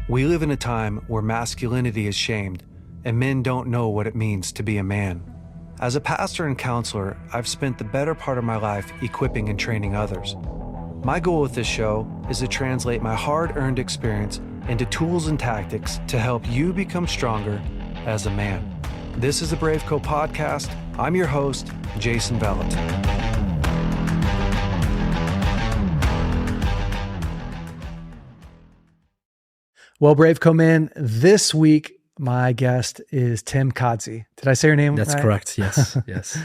We live in a time where masculinity is shamed and men don't know what it means to be a man. As a pastor and counselor, I've spent the better part of my life equipping and training others. My goal with this show is to translate my hard-earned experience into tools and tactics to help you become stronger as a man. This is the BraveCo podcast. I'm your host, Jason Vellet. Well, BraveCo man, this week my guest is Tim Khadzhi. Did I say your name right? That's correct. Yes. Yes.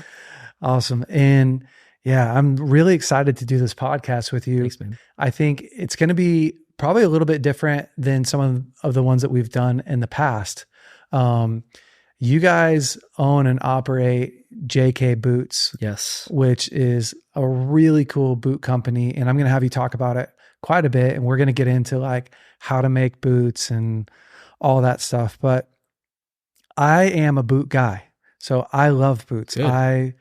Awesome. And yeah, I'm really excited to do this podcast with you. Thanks, man. I think it's going to be probably a little bit different than some of the ones that we've done in the past. You guys own and operate JK Boots. Yes. Which is a really cool boot company. And I'm going to have you talk about it quite a bit. And we're going to get into like how to make boots and all that stuff. But I am a boot guy. So I love boots. Good. I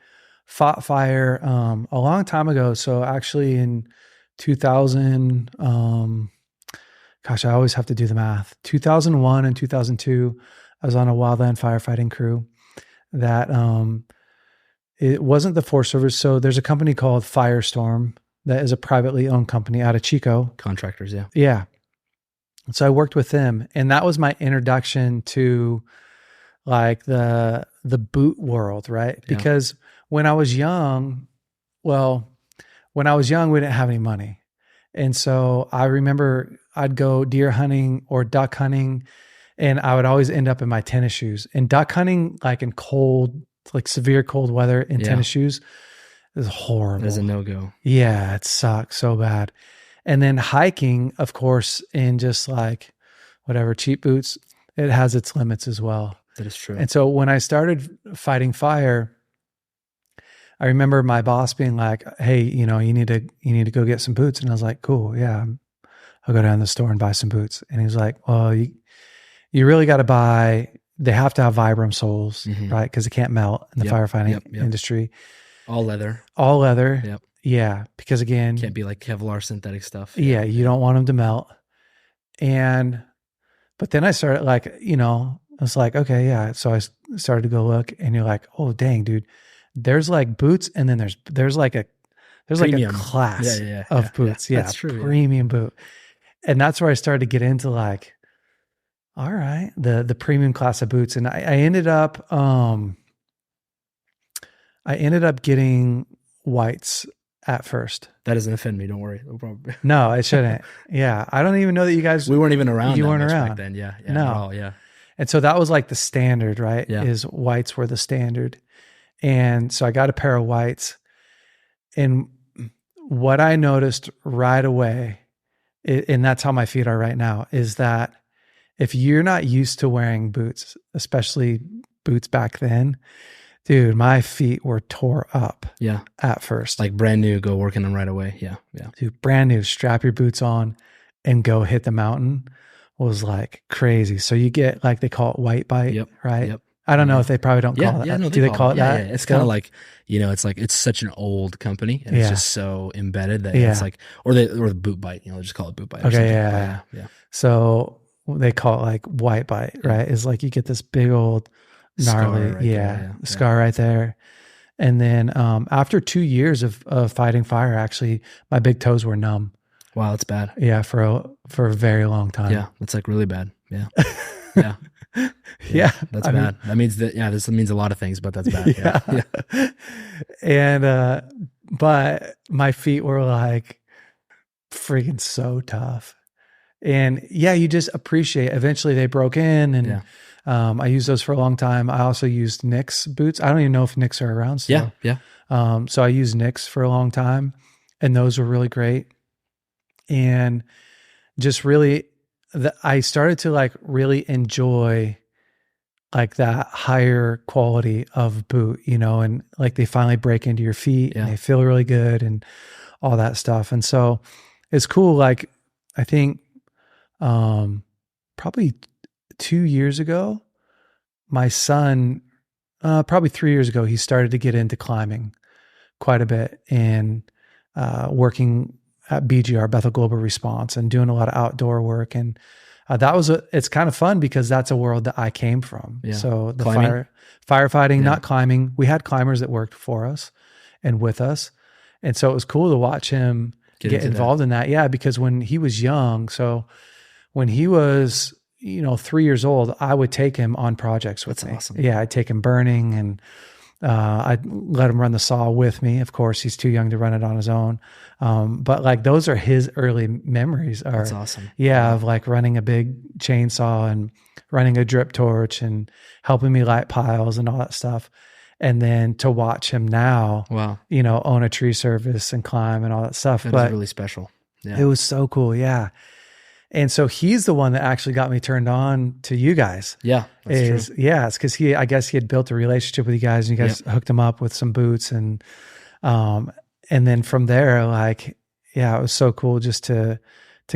fought fire a long time ago. So actually in 2000, gosh, I always have to do the math. 2001 and 2002, I was on a wildland firefighting crew that it wasn't the Forest Service. So there's a company called Firestorm that is a privately owned company out of Chico. Contractors, yeah. Yeah. So I worked with them, and that was my introduction to like the boot world, right? Yeah. Because when I was young, we didn't have any money. And so I remember I'd go deer hunting or duck hunting, and I would always end up in my tennis shoes. And duck hunting, like in cold, like severe cold weather in tennis shoes, is horrible. It's a no-go. Yeah, it sucks so bad. And then hiking, of course, in just like whatever cheap boots, it has its limits as well. That is true. And so when I started fighting fire, I remember my boss being like, "Hey, you need to go get some boots." And I was like, "Cool, yeah, I'll go down to the store and buy some boots." And he was like, "Well, you really got to buy. They have to have Vibram soles, right? Because it can't melt in the firefighting industry. All leather. All leather. Yep. Yeah, because again, Can't be like Kevlar synthetic stuff. Yeah, you don't want them to melt. But then I started like, I was like, okay, yeah. So I started to go look, and you're like, oh dang, dude, there's like boots, and then there's like a class of boots. Yeah, that's true. Premium boot. And that's where I started to get into like, all right, the premium class of boots. And I ended up getting whites at first. That doesn't offend me. Don't worry. No, it shouldn't. Yeah. I don't even know that you guys. We weren't even around. You weren't around back then. Yeah. No. Yeah. And so that was like the standard, right? Yeah. Is whites were the standard. And so I got a pair of whites. And what I noticed right away, and that's how my feet are right now, is that if you're not used to wearing boots, especially boots back then, dude, my feet were tore up. Yeah. At first. Like brand new, go working them right away. Yeah. Yeah. Dude, brand new, strap your boots on and go hit the mountain was like crazy. So you get like, they call it white bite, right? Yep. I don't know if they probably don't call it that. No, do they call it that? Yeah. It's kind of like, it's such an old company, and it's just so embedded that it's like, or the boot bite, they just call it boot bite. Okay. Yeah. So they call it like white bite, right? It's like you get this big old gnarly, scar right there. And then after 2 years of fighting fire, actually, my big toes were numb. Wow, that's bad. Yeah, for a very long time. Yeah, that's like really bad. Yeah. Yeah. That's bad. That means that, this means a lot of things, but that's bad. Yeah. And, but my feet were like freaking so tough. And you just appreciate, eventually they broke in, and I used those for a long time. I also used Nick's boots. I don't even know if Nick's are around still. Yeah. So I used Nick's for a long time, and those were really great. And just really, I started to like really enjoy like that higher quality of boot, and like they finally break into your feet and they feel really good and all that stuff. And so it's cool. Like I think probably 2 years ago, my son, probably 3 years ago, he started to get into climbing quite a bit and working at BGR, Bethel Global Response, and doing a lot of outdoor work. And it's kind of fun because that's a world that I came from. Yeah. So the Climbing? firefighting, not climbing. We had climbers that worked for us and with us. And so it was cool to watch him get involved in that. Yeah. Because when he was young, so when he was, 3 years old, I would take him on projects with me. Awesome. Yeah. I'd take him burning and I'd let him run the saw with me. Of course, he's too young to run it on his own. But like those are his early memories. That's awesome. Yeah, of like running a big chainsaw and running a drip torch and helping me light piles and all that stuff. And then to watch him now, own a tree service and climb and all that stuff. That was really special. Yeah. It was so cool. Yeah. And so he's the one that actually got me turned on to you guys. Yeah, that's true. Yeah, it's because I guess he had built a relationship with you guys, and you guys hooked him up with some boots, and then from there, like, yeah, it was so cool just to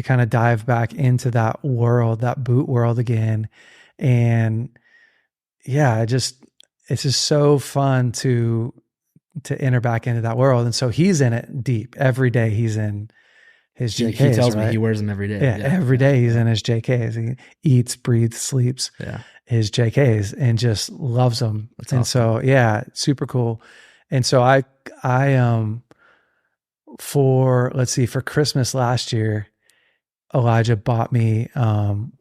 kind of dive back into that world, that boot world again, and yeah, it's just so fun to enter back into that world, and so he's in it deep every day. He's in his JKs. He tells me he wears them every day. Yeah, every day he's in his JKs. He eats, breathes, sleeps his JKs and just loves them. That's and awesome. So, yeah, super cool. And so I for Christmas last year, Elijah bought me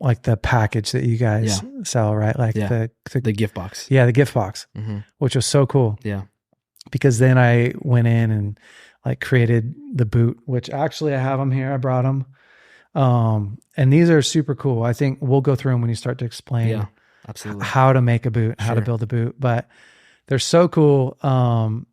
like the package that you guys sell, right? Like the gift box. Yeah, the gift box, which was so cool. Yeah. Because then I went in and like created the boot, which actually I have them here. I brought them. And these are super cool. I think we'll go through them when you start to explain absolutely how to make a boot, how to build a boot, but they're so cool.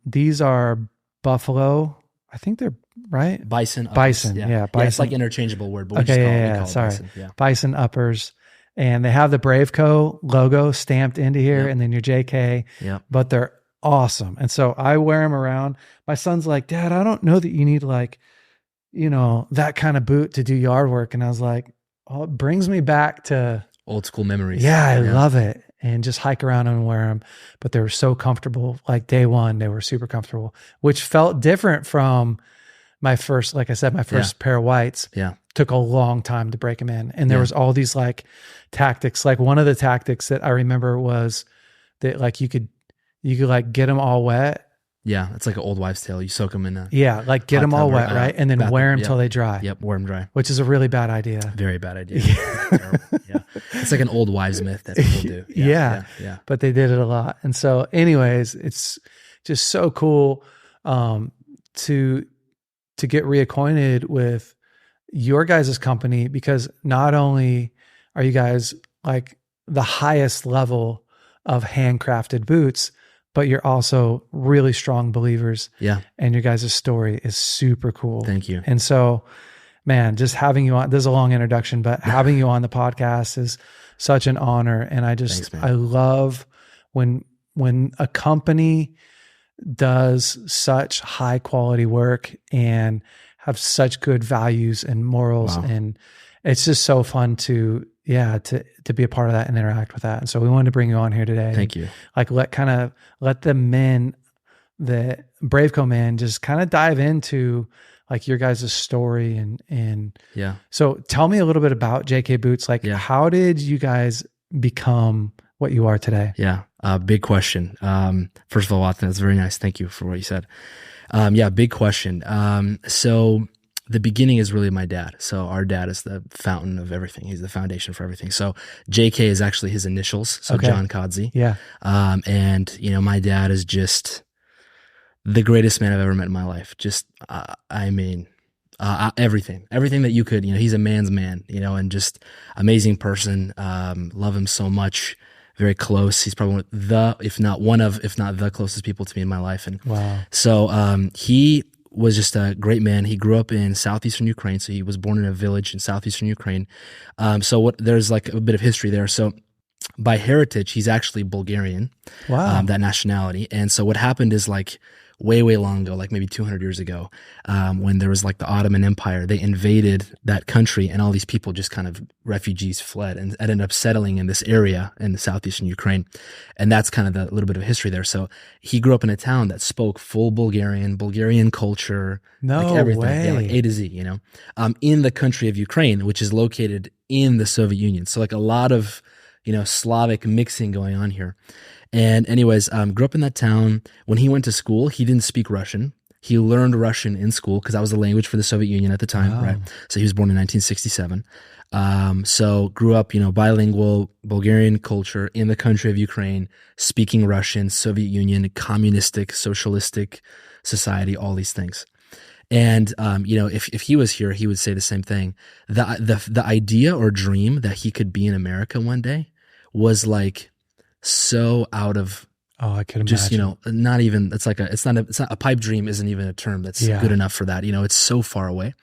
These are buffalo. I think they're right. Bison. Bison. Yeah. Bison. Yeah, it's like interchangeable word, but we just call it bison. Yeah. Bison uppers. And they have the BraveCo logo stamped into here and then your JK, but they're awesome. And so I wear them around. My son's like, Dad, I don't know that you need like, that kind of boot to do yard work. And I was like, oh, it brings me back to old school memories. Yeah, I love it. And just hike around and wear them. But they were so comfortable. Like day one, they were super comfortable, which felt different from my first, like I said, my first pair of whites. Yeah. Took a long time to break them in. And there was all these like tactics. Like one of the tactics that I remember was that like you could like get them all wet. Yeah, it's like an old wives' tale. You soak them in like get them all wet, right? And then wear them till they dry. Yep, wear them dry. Which is a really bad idea. Very bad idea. Yeah. It's like an old wives' myth that people do. Yeah. But they did it a lot. And so anyways, it's just so cool to get reacquainted with your guys' company, because not only are you guys like the highest level of handcrafted boots, but you're also really strong believers. Yeah. And your guys' story is super cool. Thank you. And so, man, just having you on, this is a long introduction, but having you on the podcast is such an honor. And I love when a company does such high quality work and have such good values and morals. Wow. And it's just so fun to be a part of that and interact with that. And so we wanted to bring you on here today. Thank you. Like let the men, the BraveCo men, just kind of dive into like your guys' story and yeah. So tell me a little bit about JK Boots. Like how did you guys become what you are today? Yeah. Big question. First of all, Watson, that's very nice. Thank you for what you said. Big question. So the beginning is really my dad. So our dad is the fountain of everything. He's the foundation for everything. So JK is actually his initials. So John Khadzhi. Yeah. And my dad is just the greatest man I've ever met in my life. Just, everything that you could, he's a man's man, and just amazing person. Love him so much. Very close. He's probably if not the closest people to me in my life. And wow. So, he was just a great man. He grew up in southeastern Ukraine. So he was born in a village in southeastern Ukraine. There's like a bit of history there. So by heritage, he's actually Bulgarian. Wow. That nationality. And so what happened is like way long ago, like maybe 200 years ago, when there was like the Ottoman Empire, they invaded that country and all these people just kind of refugees fled and ended up settling in this area in the southeastern Ukraine. And that's kind of the little bit of history there. So he grew up in a town that spoke full Bulgarian culture, no like everything, way. Like A to Z, in the country of Ukraine, which is located in the Soviet Union. So like a lot of, Slavic mixing going on here. And anyways, grew up in that town. When he went to school, he didn't speak Russian. He learned Russian in school because that was the language for the Soviet Union at the time, right? So he was born in 1967. So grew up, bilingual Bulgarian culture in the country of Ukraine, speaking Russian, Soviet Union, communistic, socialistic society, all these things. And, if he was here, he would say the same thing. The idea or dream that he could be in America one day was like so out of, I could just, imagine. not even, it's not a pipe dream isn't even a term that's good enough for that. It's so far away.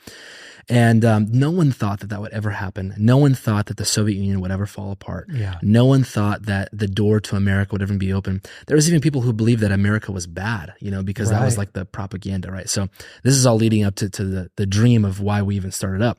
And no one thought that would ever happen. No one thought that the Soviet Union would ever fall apart. Yeah. No one thought that the door to America would ever be open. There was even people who believed that America was bad, because that was like the propaganda, right? So this is all leading up to the dream of why we even started up.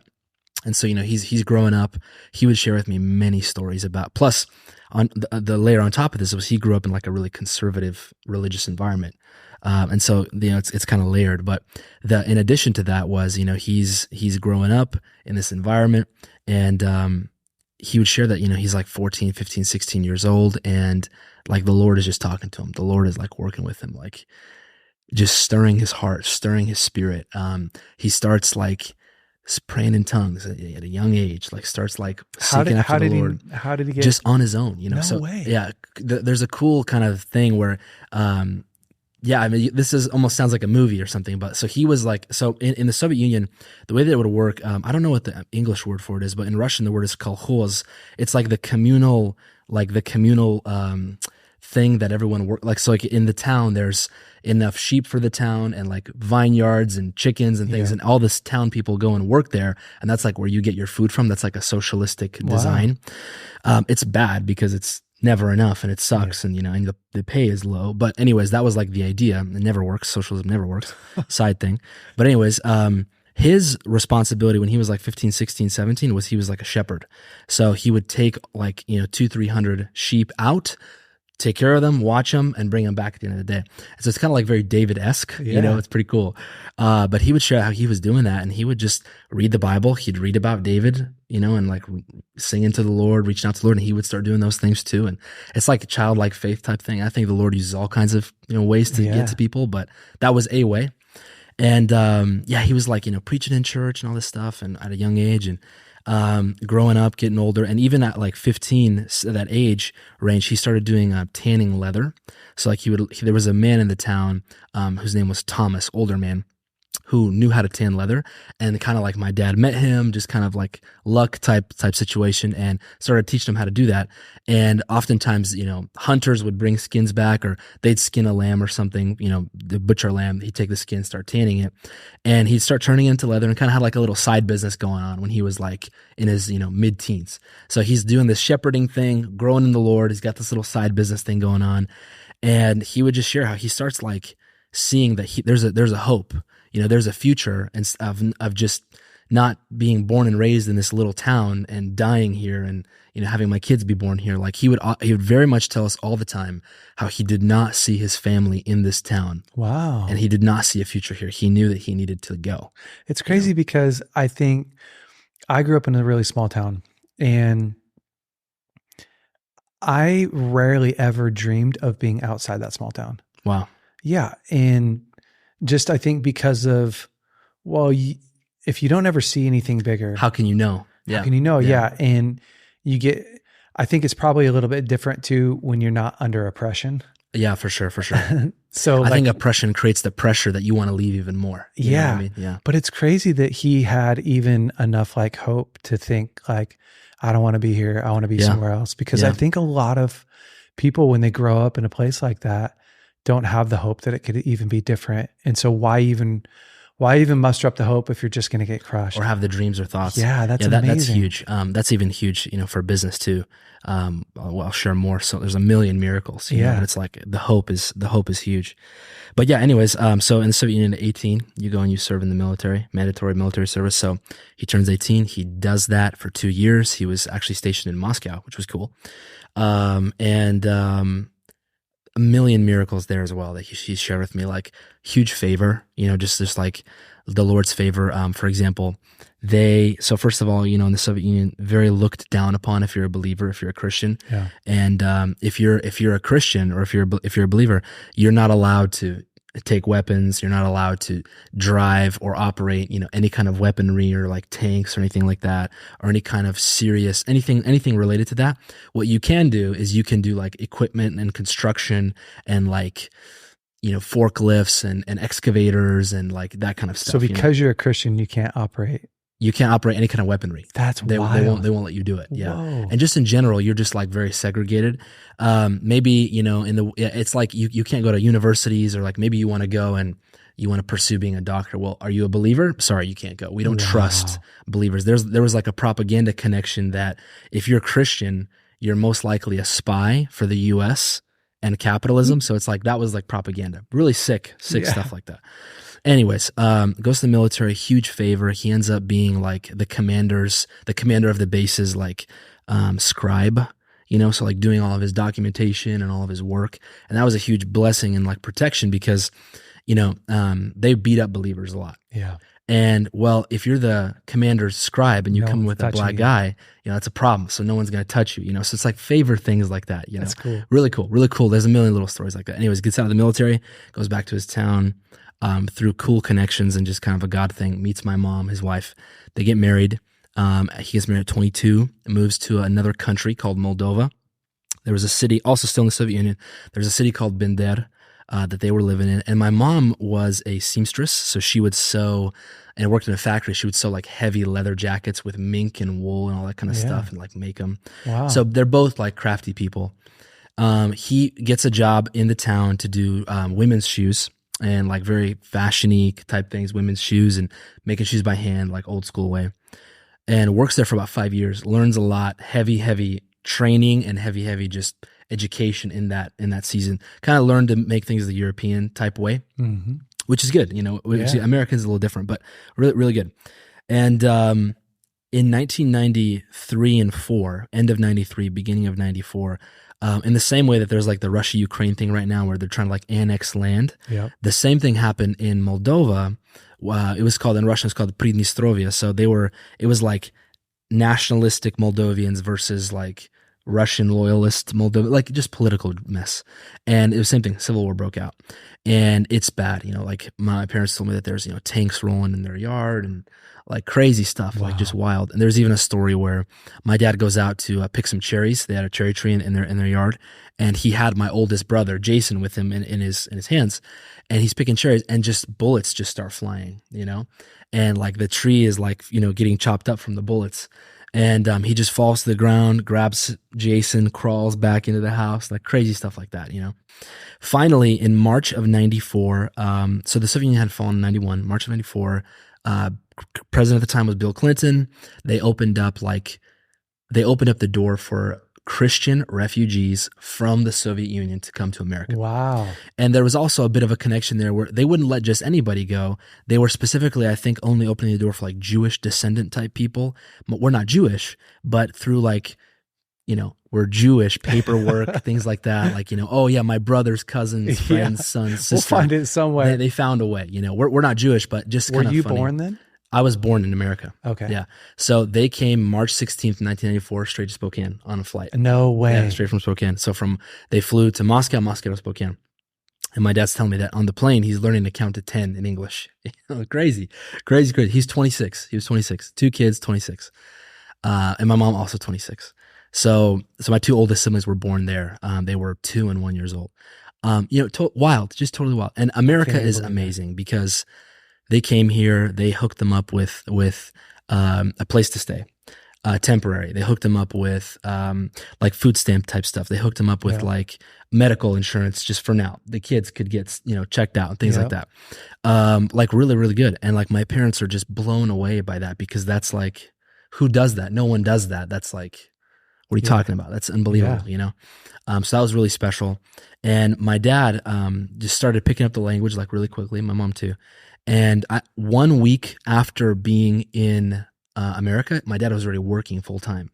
And so, he's growing up. He would share with me many stories about, plus on the layer on top of this was he grew up in like a really conservative religious environment. And so, it's kind of layered, but in addition to that was, he's growing up in this environment, and, he would share that, he's like 14, 15, 16 years old, and like the Lord is just talking to him. The Lord is like working with him, like just stirring his heart, stirring his spirit. He starts like praying in tongues at a young age, like starts like seeking after the Lord. How did he get just on his own, No way. Yeah, there's a cool kind of thing where, this is almost sounds like a movie or something, but so he was like, so in the Soviet Union, the way that it would work, I don't know what the English word for it is, but in Russian, the word is kolkhoz. It's like the communal thing that everyone work, like, so like in the town, there's enough sheep for the town and like vineyards and chickens and things, and all this town people go and work there. And that's like where you get your food from. That's like a socialistic design. It's bad because it's never enough and it sucks, and and the pay is low. But anyways, that was like the idea. It never works. Socialism never works. Side thing. But anyways, his responsibility when he was like 15, 16, 17 was he was like a shepherd. So he would take like, 200-300 sheep out, take care of them, watch them, and bring them back at the end of the day. So it's kind of like very David-esque, it's pretty cool. But he would share how he was doing that, and he would just read the Bible. He'd read about David, and like singing to the Lord, reaching out to the Lord, and he would start doing those things too. And it's like a childlike faith type thing. I think the Lord uses all kinds of, ways to get to people, but that was a way. And, he was like, preaching in church and all this stuff, and at a young age, and, growing up, getting older, and even at like 15, that age range, he started doing tanning leather. So like there was a man in the town whose name was Thomas, older man, who knew how to tan leather, and kind of like my dad met him, just kind of like luck type situation, and started teaching him how to do that. And oftentimes, hunters would bring skins back, or they'd skin a lamb or something, the butcher a lamb, he'd take the skin, start tanning it, and he'd start turning it into leather, and kind of had like a little side business going on when he was like in his, mid-teens. So he's doing this shepherding thing, growing in the Lord. He's got this little side business thing going on. And he would just share how he starts like seeing that there's a hope. There's a future of just not being born and raised in this little town and dying here, and having my kids be born here. Like he would very much tell us all the time how he did not see his family in this town. Wow. And he did not see a future here. He knew that he needed to go. It's crazy because I think I grew up in a really small town, and I rarely ever dreamed of being outside that small town. Wow. Yeah. And just, I think because of, if you don't ever see anything bigger, how can you know? How can you know? Yeah. And I think it's probably a little bit different too when you're not under oppression. Yeah, for sure. So I think oppression creates the pressure that you want to leave even more. You know what I mean? Yeah. But it's crazy that he had even enough like hope to think like, I don't want to be here. I want to be somewhere else. Because I think a lot of people, when they grow up in a place like that, don't have the hope that it could even be different. And so why even muster up the hope if you're just going to get crushed or have the dreams or thoughts? Yeah, that's amazing. That's huge. That's even huge, for business too. I'll share more. So there's a million miracles. You know, but it's like the hope is huge. But anyways, so in the Soviet Union at 18, you go and you serve in the military, mandatory military service. So he turns 18. He does that for 2 years. He was actually stationed in Moscow, which was cool. a million miracles there as well that he shared with me, like huge favor, just like the Lord's favor. For example, so first of all, in the Soviet Union, very looked down upon if you're a believer, if you're a Christian. Yeah. And if you're a Christian or if you're a believer, you're not allowed to take weapons. You're not allowed to drive or operate, any kind of weaponry or like tanks or anything like that, or any kind of serious, anything related to that. What you can do is you can do like equipment and construction and like, forklifts and excavators and like that kind of stuff. So because you're a Christian, you can't operate any kind of weaponry. That's wild. They won't let you do it. Yeah. Whoa. And just in general, you're just like very segregated. Maybe, it's like you can't go to universities, or like maybe you want to go and you want to pursue being a doctor. Well, are you a believer? Sorry, you can't go. We don't trust believers. There was like a propaganda connection that if you're Christian, you're most likely a spy for the US and capitalism. So it's like, that was like propaganda, really sick stuff like that. Anyways, goes to the military, huge favor. He ends up being like the commander of the base's like scribe, so like doing all of his documentation and all of his work. And that was a huge blessing and like protection because, they beat up believers a lot. Yeah. And well, if you're the commander's scribe and you come with a black guy, that's a problem. So no one's going to touch you, So it's like favor things like that, That's cool. Really cool. Really cool. There's a million little stories like that. Anyways, gets out of the military, goes back to his town, through cool connections and just kind of a God thing, meets my mom, his wife. They get married. He gets married at 22, moves to another country called Moldova. There was a city, also still in the Soviet Union, there's a city called Bender that they were living in. And my mom was a seamstress, so she would sew, and worked in a factory. She would sew like heavy leather jackets with mink and wool and all that kind of stuff and like make them. Wow. So they're both like crafty people. He gets a job in the town to do women's shoes and like very fashion-y type things, women's shoes and making shoes by hand, like old school way. And works there for about 5 years, learns a lot, heavy training and heavy just education in that season. Kind of learned to make things the European type way, which is good. Americans a little different, but really, really good. And in 1993 and 4, end of 93, beginning of 94, in the same way that there's like the Russia-Ukraine thing right now where they're trying to like annex land, the same thing happened in Moldova. It was called, in Russian, it's called Pridnestrovia. So it was like nationalistic Moldovians versus like Russian loyalist Moldova, like just political mess. And it was the same thing. Civil war broke out and it's bad. Like my parents told me that there's, tanks rolling in their yard and like crazy stuff, like just wild. And there's even a story where my dad goes out to pick some cherries. They had a cherry tree in their yard, and he had my oldest brother Jason with him in his hands, and he's picking cherries, and just bullets just start flying, and like the tree is like getting chopped up from the bullets, and he just falls to the ground, grabs Jason, crawls back into the house, like crazy stuff like that, Finally, in March of 94, so the Soviet Union had fallen in 91, March of 94. President at the time was Bill Clinton. They opened up the door for Christian refugees from the Soviet Union to come to America. Wow. And there was also a bit of a connection there where they wouldn't let just anybody go. They were specifically, I think, only opening the door for like Jewish descendant type people. But we're not Jewish, but through like, we're Jewish, paperwork, things like that. Like, oh yeah, my brother's cousin's friend's son's sister. We'll find it some way. They found a way, we're not Jewish, but just kind of funny. Were you born then? I was born in America. Okay. Yeah. So they came March 16th, 1994, straight to Spokane on a flight. No way. Yeah, straight from Spokane. So they flew to Moscow to Spokane. And my dad's telling me that on the plane, he's learning to count to 10 in English. Crazy. He's 26. He was 26. 2 kids, 26. And my mom also 26. So my 2 oldest siblings were born there. They were 2 and 1 years old. Wild, just totally wild. And America is amazing because they came here, they hooked them up with a place to stay, temporary. They hooked them up with like food stamp type stuff. They hooked them up with like medical insurance just for now. The kids could get, checked out and things like that. Like really, really good. And like my parents are just blown away by that because that's like, who does that? No one does that. That's like, what are you talking about? That's unbelievable, So that was really special. And my dad just started picking up the language like really quickly, my mom too. And 1 week after being in America, my dad was already working full time.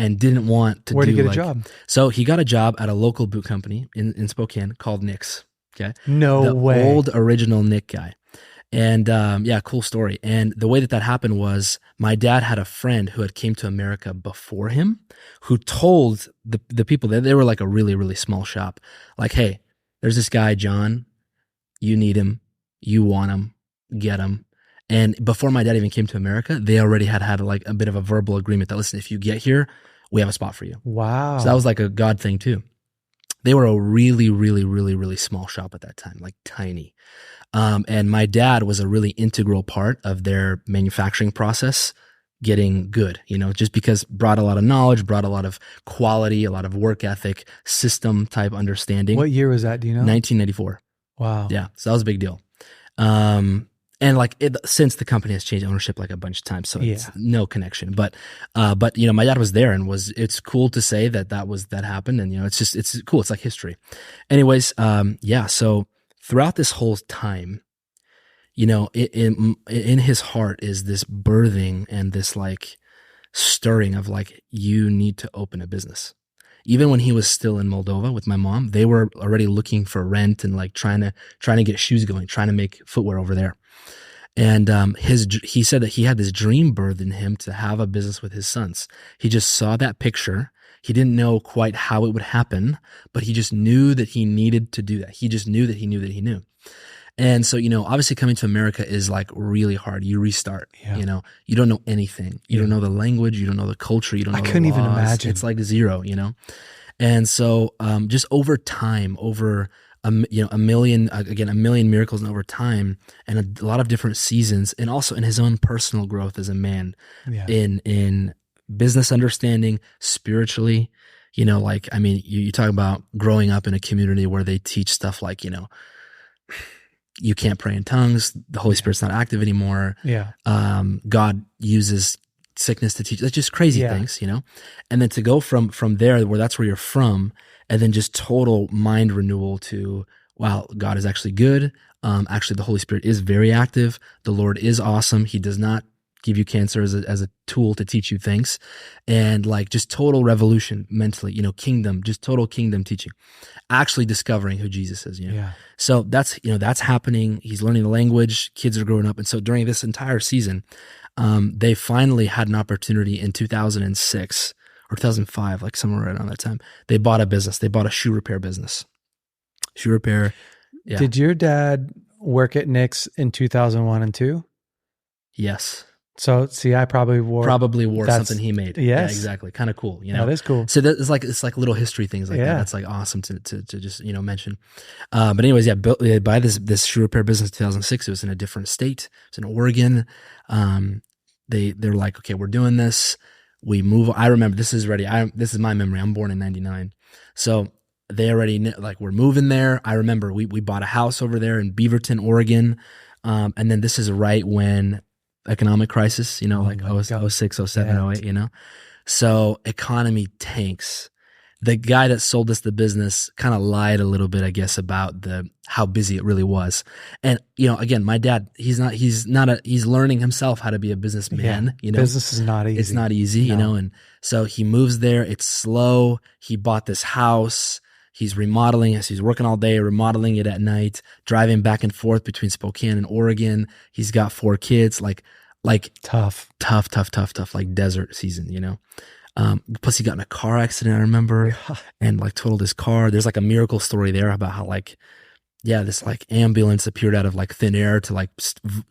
and didn't want to Where'd do he get like, a job? So he got a job at a local boot company in Spokane called Nick's. Okay. No The way. old original Nick guy. And yeah, cool story. And the way that happened was my dad had a friend who had came to America before him who told the people that they were like a really, really small shop. Like, hey, there's this guy, John, you need him. You want him, get him. And before my dad even came to America, they already had like a bit of a verbal agreement that, listen, if you get here, we have a spot for you. Wow. So that was like a God thing too. They were a really, really, really, really small shop at that time, like tiny. And my dad was a really integral part of their manufacturing process getting good, just because brought a lot of knowledge, brought a lot of quality, a lot of work ethic, system type understanding. What year was that? Do you know? 1994. Wow. Yeah. So that was a big deal. And like since the company has changed ownership like a bunch of times, so it's no connection. But my dad was there, and it's cool to say that happened, and it's cool. It's like history. Anyways, yeah. So throughout this whole time, in his heart is this birthing and this like stirring of like, you need to open a business. Even when he was still in Moldova with my mom, they were already looking for rent and like trying to get shoes going, trying to make footwear over there. And he said that he had this dream birth in him to have a business with his sons. He just saw that picture. He didn't know quite how it would happen, but he just knew that he needed to do that. He just knew that he knew that he knew. And so, obviously coming to America is like really hard. You restart, you don't know anything. You don't know the language. You don't know the culture. You don't know the laws. I couldn't even imagine. It's like zero, And so, just over time, over a million miracles, and over time, and a lot of different seasons, and also in his own personal growth as a man, in business understanding, spiritually, you talk about growing up in a community where they teach stuff like, you can't pray in tongues. The Holy Spirit's not active anymore. Yeah. God uses sickness to teach. That's just crazy things, And then to go from there, where that's where you're from, and then just total mind renewal to, wow, God is actually good. Actually, the Holy Spirit is very active. The Lord is awesome. He does not give you cancer as a tool to teach you things. And like just total revolution mentally, kingdom, just total kingdom teaching, actually discovering who Jesus is, So that's happening. He's learning the language, kids are growing up. And so during this entire season, they finally had an opportunity in 2006 or 2005, like somewhere right around that time. They bought a business. They bought a shoe repair business. Shoe repair. Yeah. Did your dad work at Nick's in 2001 and 2? Yes. So see, I probably wore something he made. Yes. Yeah, exactly. Kind of cool. That is cool. So it's like little history things like that. That's like awesome to just, mention. But anyways, they buy this shoe repair business in 2006. It was in a different state. It was in Oregon. They're like, okay, we're doing this. We move. I remember this is my memory. I'm born in 99. So they already knew, like, we're moving there. I remember we bought a house over there in Beaverton, Oregon. And then this is right when economic crisis, like 06, 07, 08, So economy tanks. The guy that sold us the business kind of lied a little bit, I guess, about how busy it really was. And, again, my dad, he's learning himself how to be a businessman, Business is not easy. It's not easy, and so he moves there. It's slow. He bought this house. He's remodeling it. He's working all day, remodeling it at night, driving back and forth between Spokane and Oregon. He's got 4 kids, like tough, like desert season, Plus he got in a car accident, I remember, and like totaled his car. There's like a miracle story there about how this like ambulance appeared out of like thin air to like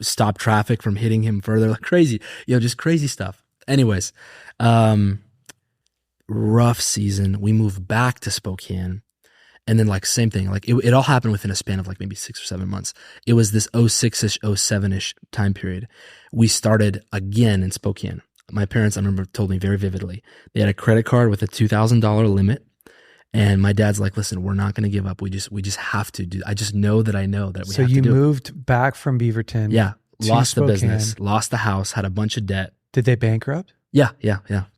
stop traffic from hitting him further. Like crazy, just crazy stuff. Anyways, rough season. We moved back to Spokane. And then like same thing, like it all happened within a span of like maybe 6 or 7 months. It was this 06-ish, 07-ish time period. We started again in Spokane. My parents, I remember, told me very vividly. They had a credit card with a $2,000 limit. And my dad's like, listen, we're not going to give up. We just have to do. I just know that we have to do it. So you moved back from Beaverton. Yeah. Lost Spokane. The business, lost the house, had a bunch of debt. Did they bankrupt? Yeah.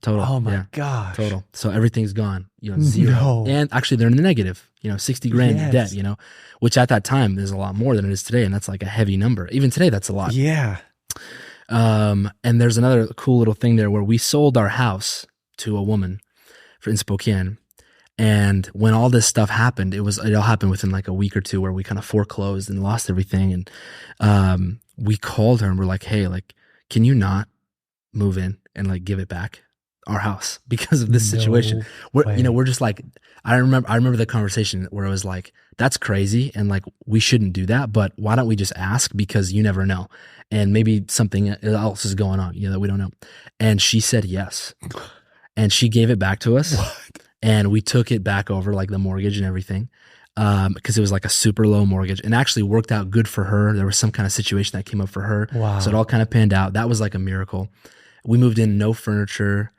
Total. Oh my gosh. Total. So everything's gone, zero. No. And actually they're in the negative, 60 grand in debt, which at that time is a lot more than it is today. And that's like a heavy number. Even today, that's a lot. Yeah. And there's another cool little thing there where we sold our house to a woman in Spokane. And when all this stuff happened, it all happened within like a week or two where we kind of foreclosed and lost everything. And we called her and we're like, hey, like, can you not move in and like give it back, our house, because of this situation? We're just like, I remember the conversation where it was like, that's crazy. And like, we shouldn't do that, but why don't we just ask? Because you never know. And maybe something else is going on, that we don't know. And she said yes. And she gave it back to us. What? And we took it back over, like the mortgage and everything, because it was like a super low mortgage, and actually worked out good for her. There was some kind of situation that came up for her. Wow. So it all kind of panned out. That was like a miracle. We moved in, no furniture.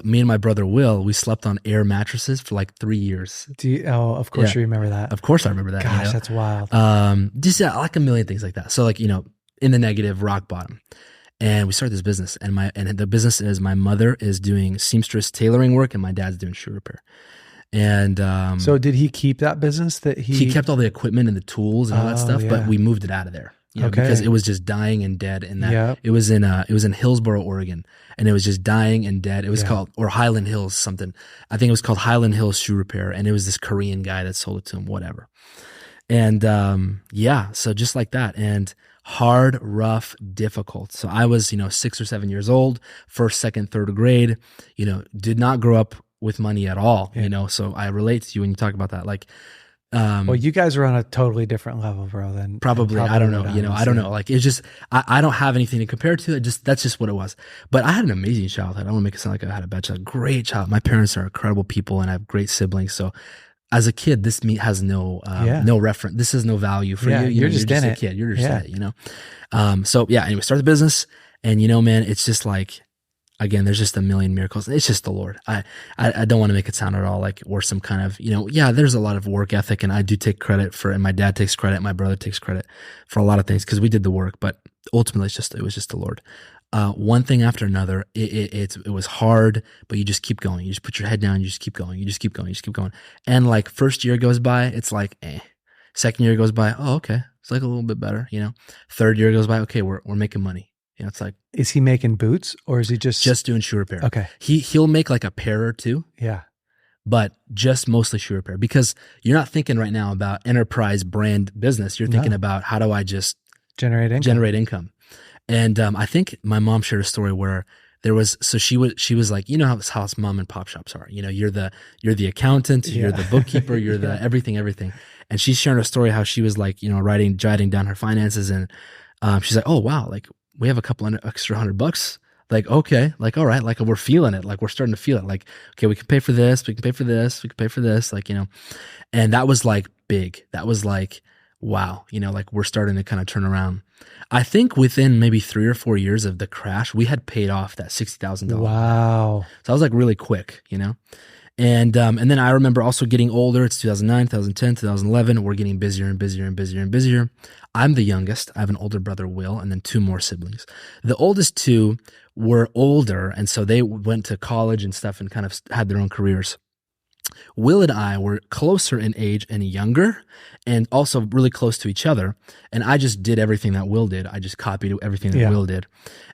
Me and my brother Will, we slept on air mattresses for like 3 years. Of course you remember that. Of course I remember that. Gosh, that's wild. Just like a million things like that. So like, in the negative, rock bottom. And we started this business, and the business is, my mother is doing seamstress tailoring work and my dad's doing shoe repair. And so did he keep that business that he kept all the equipment and the tools and all that stuff, but we moved it out of there. Because it was just dying and dead. And that it was in Hillsboro, Oregon, and it was just dying and dead. It was called, or Highland Hills something. I think it was called Highland Hills Shoe Repair. And it was this Korean guy that sold it to him, whatever. And so just like that. And hard, rough, difficult. So I was, 6 or 7 years old, first, second, third grade, did not grow up with money at all, so I relate to you when you talk about that. Like, well, you guys are on a totally different level, bro, than probably I don't know, I don't know. Like, it's just, I don't have anything to compare to it. That's just what it was. But I had an amazing childhood. I don't want to make it sound like I had a bad child. Great child. My parents are incredible people, and I have great siblings. So as a kid, this meat has no reference. This has no value for you. You're just a kid. You're just in it, anyway, start the business, and man, it's just like, again, there's just a million miracles. It's just the Lord. I don't want to make it sound at all like we're some kind of, there's a lot of work ethic, and I do take credit for, and my dad takes credit, my brother takes credit for a lot of things, because we did the work, but ultimately it was just the Lord. One thing after another, it was hard, but you just keep going. You just put your head down, you just keep going, you just keep going, you just keep going. And like, first year goes by, it's like, Second year goes by, oh, okay, it's like a little bit better, Third year goes by, okay, we're making money. It's like, is he making boots, or is he just doing shoe repair? Okay. He'll make like a pair or two. Yeah. But just mostly shoe repair, because you're not thinking right now about enterprise brand business. You're thinking about, how do I just generate income? And I think my mom shared a story where there was, so she was like, how mom and pop shops are, you're the accountant, you're the bookkeeper, you're the everything. And she's sharing a story how she was like, jotting down her finances, and she's like, oh wow, like, we have a couple extra $100. Like, okay, like, all right, like, we're feeling it. Like, we're starting to feel it. Like, okay, we can pay for this. We can pay for this. We can pay for this. Like, and that was like big. That was like, wow, like, we're starting to kind of turn around. I think within maybe 3 or 4 years of the crash, we had paid off that $60,000. Wow. So I was like really quick, And then I remember also getting older. It's 2009, 2010, 2011. We're getting busier and busier and busier and busier. I'm the youngest. I have an older brother, Will, and then 2 more siblings. The oldest 2 were older, and so they went to college and stuff and kind of had their own careers. Will and I were closer in age and younger, and also really close to each other. And I just did everything that Will did. I just copied everything that Will did.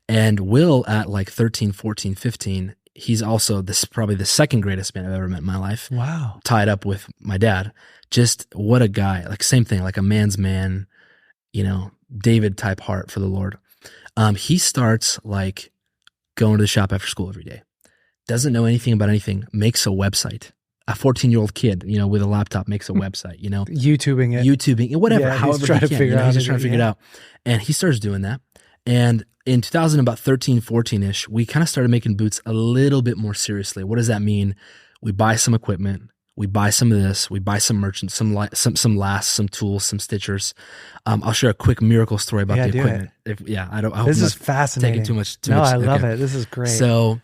And Will, at like 13, 14, 15, he's also probably the second greatest man I've ever met in my life. Wow. Tied up with my dad. Just what a guy. Like, same thing, like a man's man, David type heart for the Lord. He starts like going to the shop after school every day. Doesn't know anything about anything. Makes a website. A 14-year-old kid, with a laptop makes a website, YouTubing it, whatever, however he can. He's just trying to figure it out. And he starts doing that. And in 2013, 14-ish, we kind of started making boots a little bit more seriously. What does that mean? We buy some equipment, we buy some of this, we buy some merchants, some lasts, some tools, some stitchers. I'll share a quick miracle story about the equipment. I hope this is fascinating. Taking too much. I love it. This is great. So,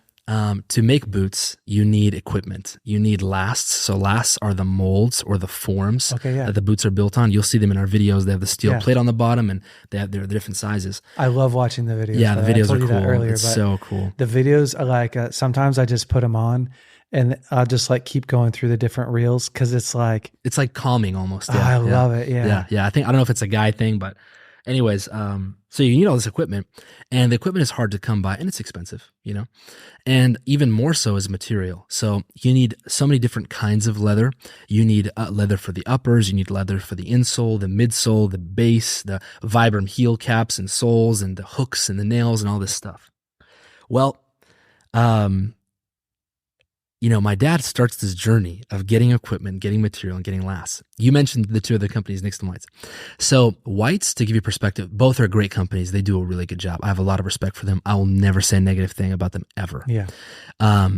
to make boots, you need equipment. You need lasts. So lasts are the molds or the forms that the boots are built on. You'll see them in our videos. They have the steel plate on the bottom, and they're different sizes. I love watching the videos. Yeah, the videos are cool. Earlier, it's so cool. The videos are like, sometimes I just put them on, and I'll just like keep going through the different reels, because it's like calming almost. I love it. Yeah. I don't know if it's a guy thing, but Anyways, so you need all this equipment, and the equipment is hard to come by, and it's expensive, and even more so is material. So you need so many different kinds of leather. You need leather for the uppers. You need leather for the insole, the midsole, the base, the Vibram heel caps and soles, and the hooks and the nails and all this stuff. Well, my dad starts this journey of getting equipment, getting material, and getting lasts. You mentioned the two other companies, Nix and Whites. So Whites, to give you perspective, both are great companies. They do a really good job. I have a lot of respect for them. I will never say a negative thing about them ever. Yeah.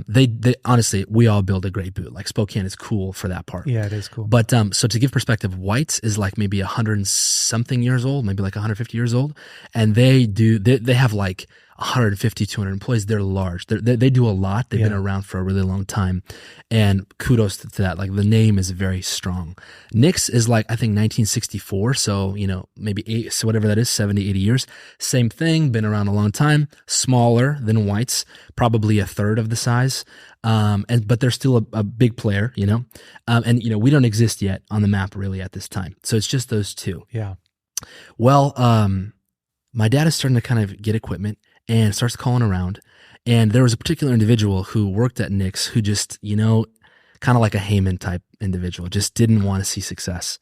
They honestly, we all build a great boot. Like Spokane is cool for that part. Yeah, it is cool. But so to give perspective, Whites is like maybe 100 and something years old, maybe like 150 years old, and they have like 150, 200 employees. They're large. They do a lot. They've been around for a really long time, and kudos to that. Like the name is very strong. Nix is like, I think 1964. So, maybe so whatever that is, 70, 80 years. Same thing. Been around a long time. Smaller than Whites, probably a third of the size. But they're still a big player, and we don't exist yet on the map really at this time. So it's just those two. Yeah. Well, my dad is starting to kind of get equipment and starts calling around. And there was a particular individual who worked at Nix who just, kind of like a Heyman type individual, just didn't want to see success,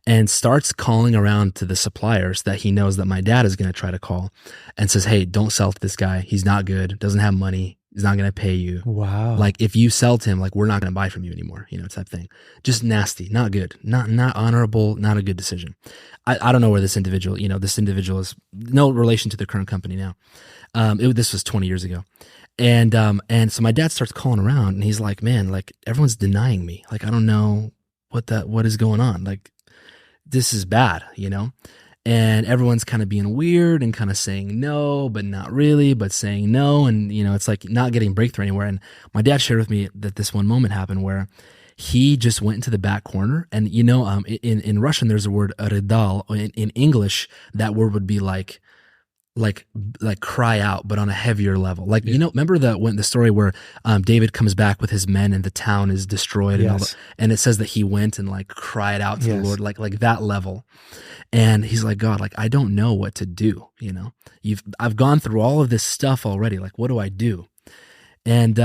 and starts calling around to the suppliers that he knows that my dad is going to try to call, and says, hey, don't sell to this guy. He's not good, doesn't have money. He's not going to pay you. Wow. Like if you sell to him, like we're not going to buy from you anymore, type thing. Just nasty, not good, not honorable, not a good decision. I don't know where this individual, this individual is no relation to the current company now. This was 20 years ago. And so my dad starts calling around, and he's like, man, like everyone's denying me. Like, I don't know what is going on. Like, this is bad, and everyone's kind of being weird and kind of saying no, but not really, but saying no. And, it's like not getting breakthrough anywhere. And my dad shared with me that this one moment happened where he just went into the back corner, and, in Russian, there's a word redal. In English, that word would be like cry out, but on a heavier level. Like, remember the story where David comes back with his men and the town is destroyed, and it says that he went and like cried out to the Lord, like that level. And he's like, God, like, I don't know what to do. I've gone through all of this stuff already. Like, what do I do? And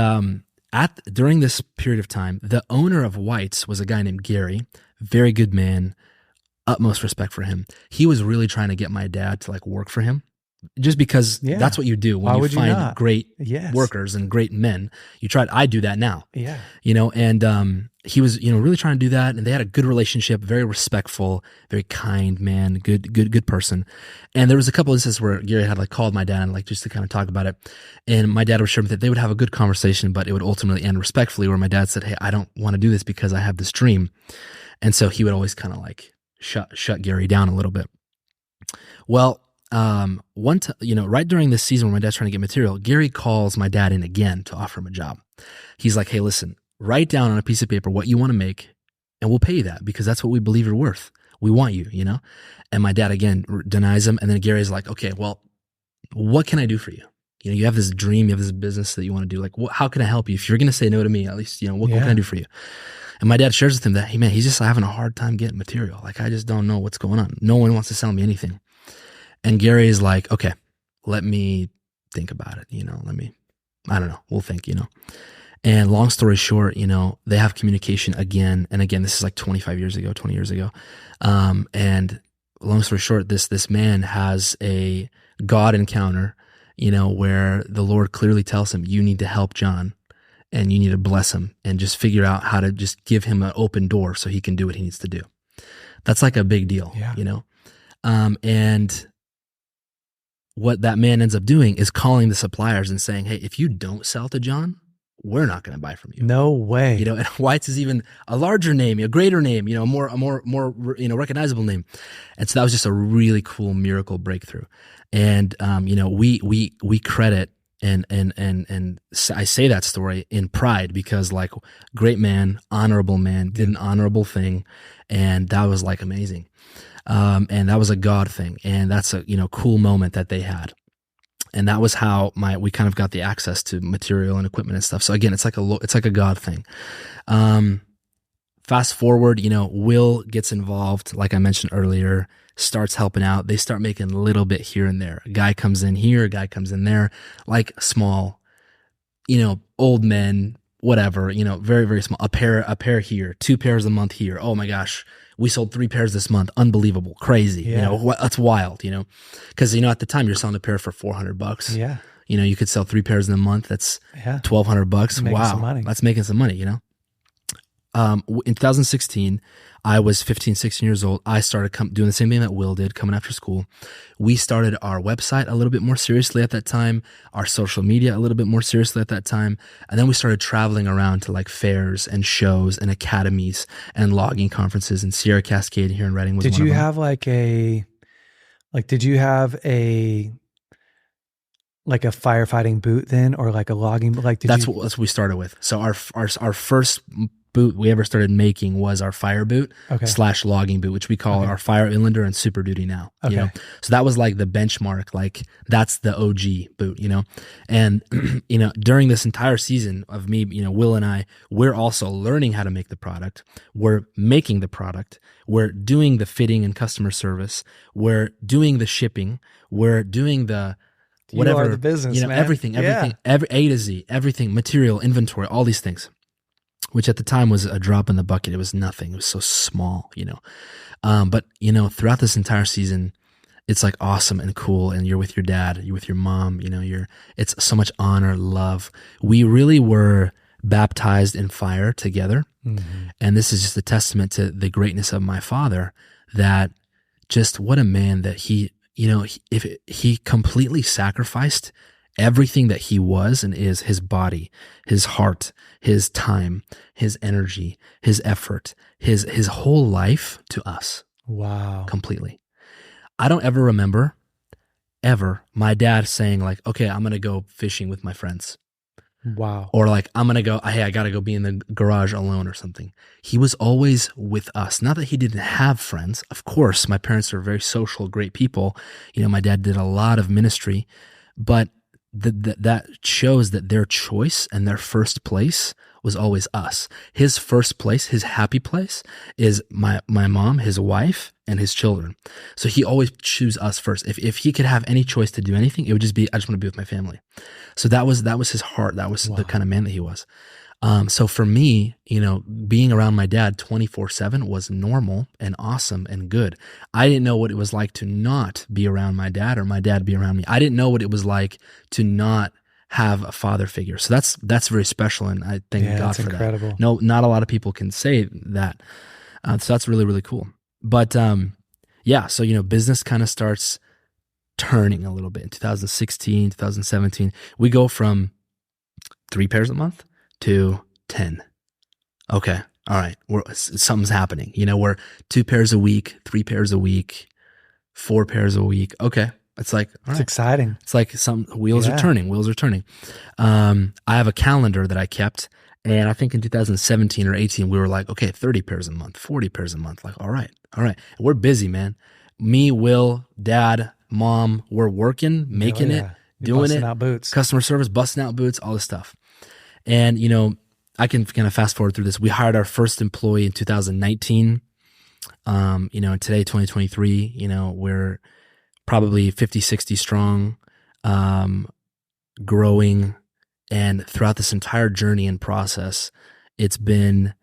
during this period of time, the owner of White's was a guy named Gary, very good man, utmost respect for him. He was really trying to get my dad to like work for him. Just because that's what you do when you find great workers and great men. I do that now. Yeah. And he was, really trying to do that. And they had a good relationship, very respectful, very kind man, good person. And there was a couple of instances where Gary had like called my dad, like just to kind of talk about it. And my dad was sure that they would have a good conversation, but it would ultimately end respectffully, where my dad said, hey, I don't want to do this because I have this dream. And so he would always kind of like shut Gary down a little bit. Well, one time, right during this season when my dad's trying to get material, Gary calls my dad in again to offer him a job. He's like, hey, listen, write down on a piece of paper what you want to make, and we'll pay you that because that's what we believe you're worth. We want you, And my dad again denies him. And then Gary's like, okay, well, what can I do for you? You have this dream, you have this business that you want to do. Like, how can I help you? If you're going to say no to me, at least, what can I do for you? And my dad shares with him that, hey man, he's just having a hard time getting material. Like, I just don't know what's going on. No one wants to sell me anything. And Gary is like, okay, let me think about it. I don't know. We'll think, And long story short, they have communication again and again. This is like 20 years ago. And long story short, this man has a God encounter, where the Lord clearly tells him, you need to help John and you need to bless him and just figure out how to just give him an open door so he can do what he needs to do. That's like a big deal, and what that man ends up doing is calling the suppliers and saying, hey, if you don't sell to John, we're not going to buy from you. No way. And White's is even a larger name, a greater name, a more recognizable name. And so that was just a really cool miracle breakthrough. And, we credit and I say that story in pride because like great man, honorable man, did an honorable thing. And that was like amazing. And that was a God thing. And that's a, cool moment that they had. And that was how we kind of got the access to material and equipment and stuff. So again, it's like a God thing. Fast forward, Will gets involved, like I mentioned earlier, starts helping out. They start making a little bit here and there. A guy comes in here, a guy comes in there, like small, old men, whatever, very, very small. A pair here, 2 pairs a month here. Oh my gosh, we sold 3 pairs this month. Unbelievable, crazy. Yeah. That's wild, because, at the time you're selling a pair for $400. Yeah. You could sell 3 pairs in a month. That's $1,200. Making wow. some money. That's making some money, in 2016, I was 15, 16 years old. I started doing the same thing that Will did, coming after school. We started our website a little bit more seriously at that time, our social media a little bit more seriously at that time. And then we started traveling around to like fairs and shows and academies and logging conferences, and Sierra Cascade here in Redding was Did one of you them. have did you have a firefighting boot then, or like a logging, That's what we started with. So our first boot we ever started making was our fire boot / logging boot, which we call our Fire Inlander and Super Duty now. So that was like the benchmark, like that's the OG boot, And during this entire season of me, Will and I, we're also learning how to make the product. We're making the product. We're doing the fitting and customer service. We're doing the shipping. We're doing the whatever, you are the business, man. everything, every A to Z, everything, material, inventory, all these things, which at the time was a drop in the bucket. It was nothing. It was so small, But, throughout this entire season, it's like awesome and cool. And you're with your dad, you're with your mom, it's so much honor, love. We really were baptized in fire together. Mm-hmm. And this is just a testament to the greatness of my father, that just what a man that if he completely sacrificed everything that he was and is, his body, his heart, his time, his energy, his effort, his whole life to us. Wow. Completely. I don't ever remember my dad saying like, okay, I'm going to go fishing with my friends. Wow. Or like, I'm going to go, hey, I got to go be in the garage alone or something. He was always with us. Not that he didn't have friends. Of course, my parents are very social, great people. My dad did a lot of ministry, but that shows that their choice and their first place was always us. His first place, his happy place, is my mom, his wife, and his children. So he always choose us first. If he could have any choice to do anything, it would just be, I just want to be with my family. So that was his heart. That was the kind of man that he was. So for me, being around my dad 24/7 was normal and awesome and good. I didn't know what it was like to not be around my dad or my dad be around me. I didn't know what it was like to not have a father figure. So that's very special. And I thank God for incredible. That. No, not a lot of people can say that. So that's really, really cool. But, so, business kind of starts turning a little bit in 2016, 2017. We go from 3 pairs a month to 10. Okay. All right. Something's happening. We're 2 pairs a week, 3 pairs a week, 4 pairs a week. Okay. It's like, it's exciting. It's like some wheels are turning. I have a calendar that I kept, and I think in 2017 or 18, we were like, okay, 30 pairs a month, 40 pairs a month. Like, all right. We're busy, man. Me, Will, Dad, Mom, we're working, making it, doing busting it, out boots. Customer service, busting out boots, all this stuff. And, I can kind of fast forward through this. We hired our first employee in 2019. And today, 2023, we're probably 50, 60 strong, growing. And throughout this entire journey and process, it's been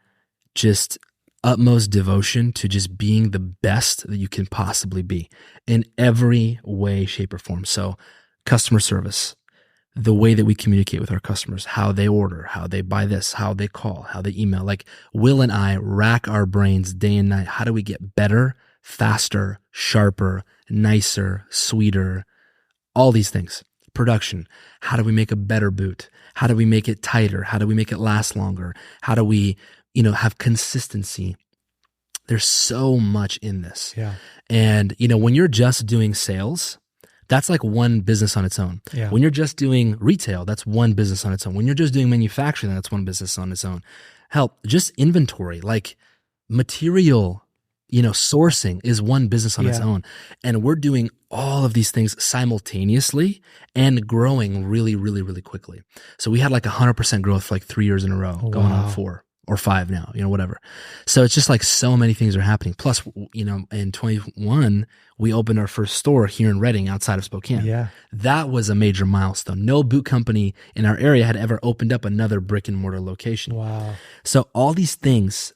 just utmost devotion to just being the best that you can possibly be in every way, shape, or form. So customer service, the way that we communicate with our customers, how they order, how they buy this, how they call, how they email. Like Will and I rack our brains day and night. How do we get better, faster, sharper, nicer, sweeter, all these things. Production. How do we make a better boot? How do we make it tighter? How do we make it last longer? How do we, have consistency? There's so much in this. Yeah. And, when you're just doing sales, that's like one business on its own. Yeah. When you're just doing retail, that's one business on its own. When you're just doing manufacturing, that's one business on its own. Hell, just inventory, like material, sourcing is one business on its own. And we're doing all of these things simultaneously and growing really, really, really quickly. So we had like 100% growth for like 3 years in a row, going on 4. or 5 now, whatever. So it's just like so many things are happening. Plus, in 21, we opened our first store here in Redding outside of Spokane. Yeah. That was a major milestone. No boot company in our area had ever opened up another brick and mortar location. Wow. So all these things,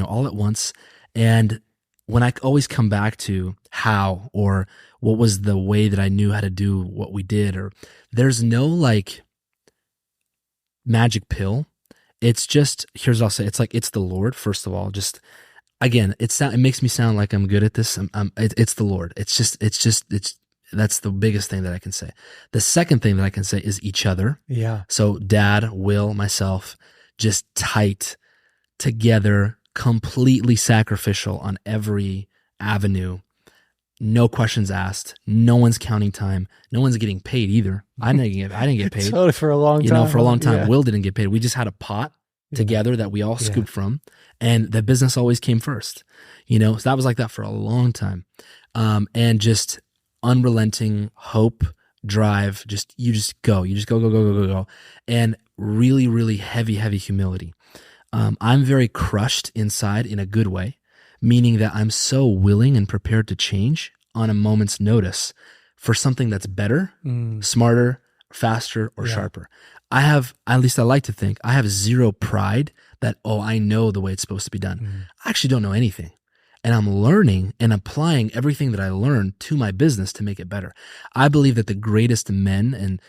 all at once. And when I always come back to how or what was the way that I knew how to do what we did, or there's no like magic pill. It's just, here's what I'll say. It's like, it's the Lord, first of all. Just, again, it makes me sound like I'm good at this. It's the Lord. That's the biggest thing that I can say. The second thing that I can say is each other. Yeah. So Dad, Will, myself, just tight together, completely sacrificial on every avenue. No questions asked. No one's counting time. No one's getting paid either. I didn't get paid. Totally, for a long time. For a long time, Yeah. Will didn't get paid. We just had a pot together that we all scooped from, and the business always came first. So that was like that for a long time, and just unrelenting hope, drive. You just go, and really, really heavy humility. I'm very crushed inside in a good way. Meaning that I'm so willing and prepared to change on a moment's notice for something that's better, smarter, faster, or sharper. At least I like to think, I have zero pride that, I know the way it's supposed to be done. I actually don't know anything. And I'm learning and applying everything that I learned to my business to make it better. I believe that the greatest men, and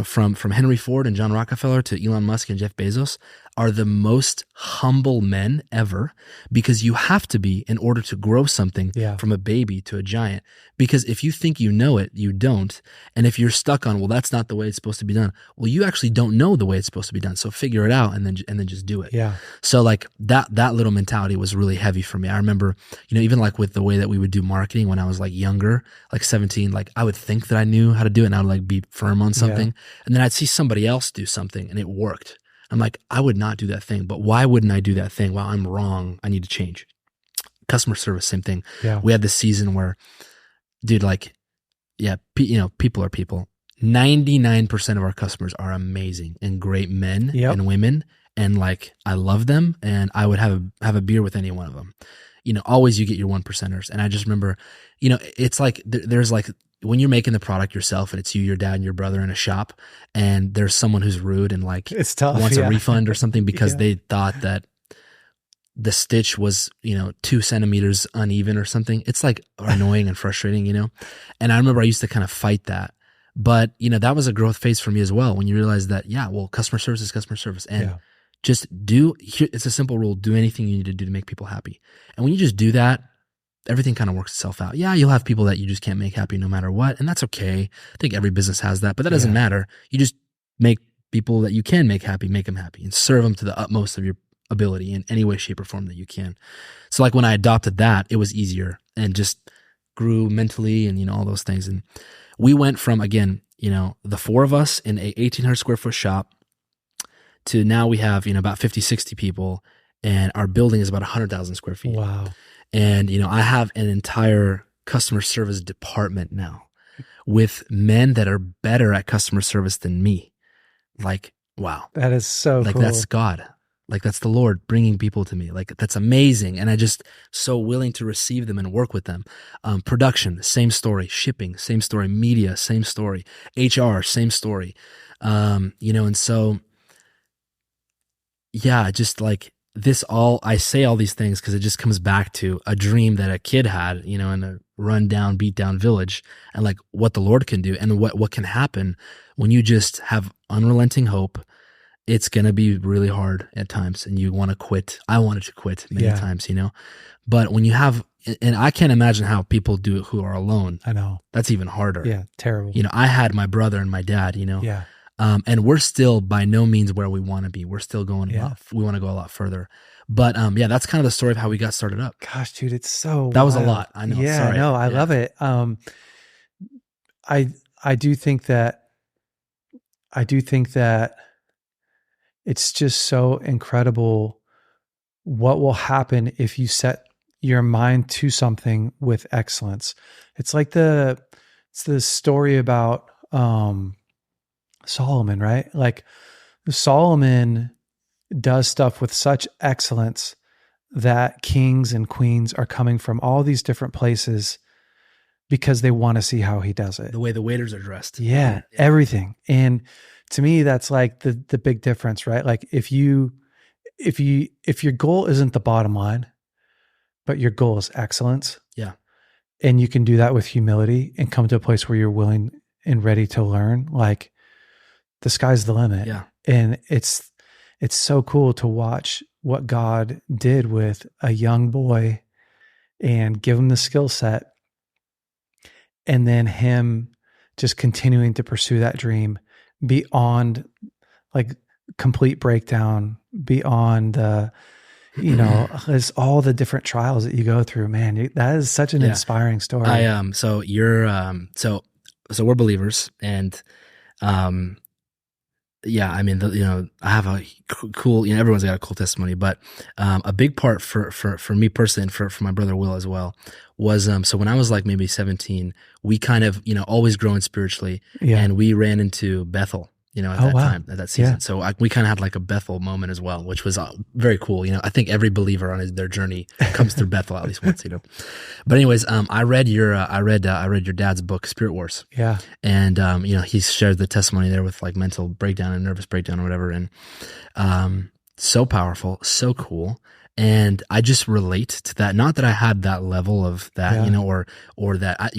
from Henry Ford and John Rockefeller to Elon Musk and Jeff Bezos, are the most humble men ever, because you have to be in order to grow something from a baby to a giant. Because if you think you know it, you don't. And if you're stuck on, well, that's not the way it's supposed to be done. Well, you actually don't know the way it's supposed to be done. So figure it out and then just do it. Yeah. So like that little mentality was really heavy for me. I remember, even like with the way that we would do marketing when I was like younger, like 17, like I would think that I knew how to do it and I would like be firm on something. And then I'd see somebody else do something and it worked. I'm like, I would not do that thing, but why wouldn't I do that thing? Well, I'm wrong. I need to change. Customer service, same thing. Yeah. We had this season where, dude, like, people are people. 99% of our customers are amazing and great men and women. And like, I love them and I would have a beer with any one of them. Always you get your 1%ers. And I just remember, it's like, there's like, when you're making the product yourself and it's you, your dad, and your brother in a shop, and there's someone who's rude and like it's tough, wants a refund or something because they thought that the stitch was, 2 centimeters uneven or something. It's like annoying and frustrating, And I remember I used to kind of fight that. But, that was a growth phase for me as well. When you realize that, customer service is customer service. And just it's a simple rule, do anything you need to do to make people happy. And when you just do that, everything kind of works itself out. Yeah, you'll have people that you just can't make happy no matter what. And that's okay. I think every business has that, but that doesn't matter. You just make people that you can make them happy and serve them to the utmost of your ability in any way, shape, or form that you can. So like when I adopted that, it was easier and just grew mentally and, all those things. And we went from, again, the 4 of us in a 1,800 square foot shop to now we have, about 50, 60 people and our building is about 100,000 square feet. Wow. And, I have an entire customer service department now with men that are better at customer service than me. Like, wow. That is so like, cool. That's God. Like, that's the Lord bringing people to me. Like, that's amazing. And I just so willing to receive them and work with them. Production, same story. Shipping, same story. Media, same story. HR, same story. And so, just like, I say all these things because it just comes back to a dream that a kid had, in a rundown, beat down village, and like what the Lord can do and what can happen when you just have unrelenting hope. It's going to be really hard at times and you want to quit. I wanted to quit many times, but when you have, and I can't imagine how people do it who are alone. I know. That's even harder. Yeah. Terrible. I had my brother and my dad, and we're still by no means where we want to be. We're still going we want to go a lot further. But that's kind of the story of how we got started up. Gosh, dude, it's so That was a lot. I know. Yeah, Sorry. no, I love it. I do think that it's just so incredible what will happen if you set your mind to something with excellence. It's like it's the story about Solomon, right? Like Solomon does stuff with such excellence that kings and queens are coming from all these different places because they want to see how he does it. The way the waiters are dressed. Yeah, everything. And to me, that's like the big difference, right? Like if your goal isn't the bottom line, but your goal is excellence. Yeah. And you can do that with humility and come to a place where you're willing and ready to learn, like the sky's the limit. Yeah. And it's so cool to watch what God did with a young boy and give him the skill set. And then him just continuing to pursue that dream beyond like complete breakdown, beyond the, there's all the different trials that you go through, man. That is such an inspiring story. So we're believers, and I mean, I have a cool, everyone's got a cool testimony, but a big part for me personally and for my brother Will as well was, so when I was like maybe 17, we kind of, always growing spiritually, and we ran into Bethel, at that season. Yeah. So we kind of had like a Bethel moment as well, which was very cool. I think every believer on their journey comes through Bethel at least once, But anyways, I read your dad's book, Spirit Wars. Yeah. And, he shared the testimony there with like mental breakdown and nervous breakdown or whatever. And, so powerful, so cool. And I just relate to that. Not that I had that level of that, or that,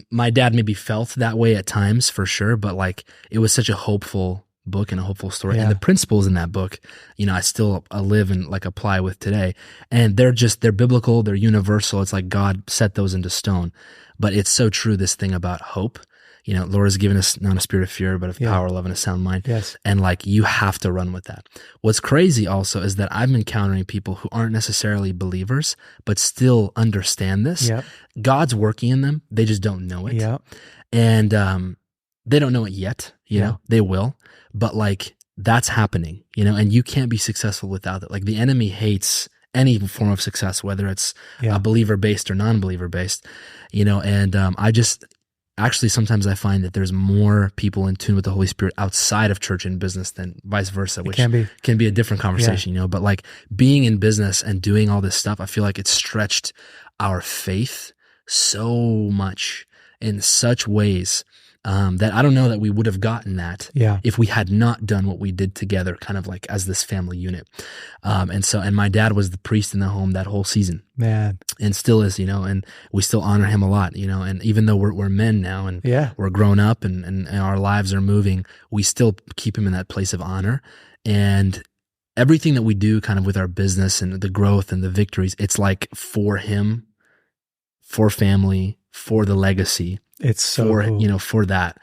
my dad maybe felt that way at times for sure, but like it was such a hopeful book and a hopeful story. Yeah. And the principles in that book, I still live and like apply with today. And they're biblical, they're universal. It's like God set those into stone. But it's so true, this thing about hope. Lord has given us not a spirit of fear, but of power, love, and a sound mind. Yes. And like, you have to run with that. What's crazy also is that I'm encountering people who aren't necessarily believers, but still understand this. Yep. God's working in them. They just don't know it. Yep. And they don't know it yet. They will. But like, that's happening, and you can't be successful without it. Like, the enemy hates any form of success, whether it's a believer-based or non-believer-based, and actually, sometimes I find that there's more people in tune with the Holy Spirit outside of church and business than vice versa, which can be a different conversation, But like, being in business and doing all this stuff, I feel like it's stretched our faith so much in such ways that I don't know that we would have gotten that if we had not done what we did together, kind of like as this family unit. And my dad was the priest in the home that whole season. Man. And still is, and we still honor him a lot, and even though we're men now and we're grown up and our lives are moving, we still keep him in that place of honor. And everything that we do kind of with our business and the growth and the victories, it's like for him, for family, for the legacy. It's so cool. For that.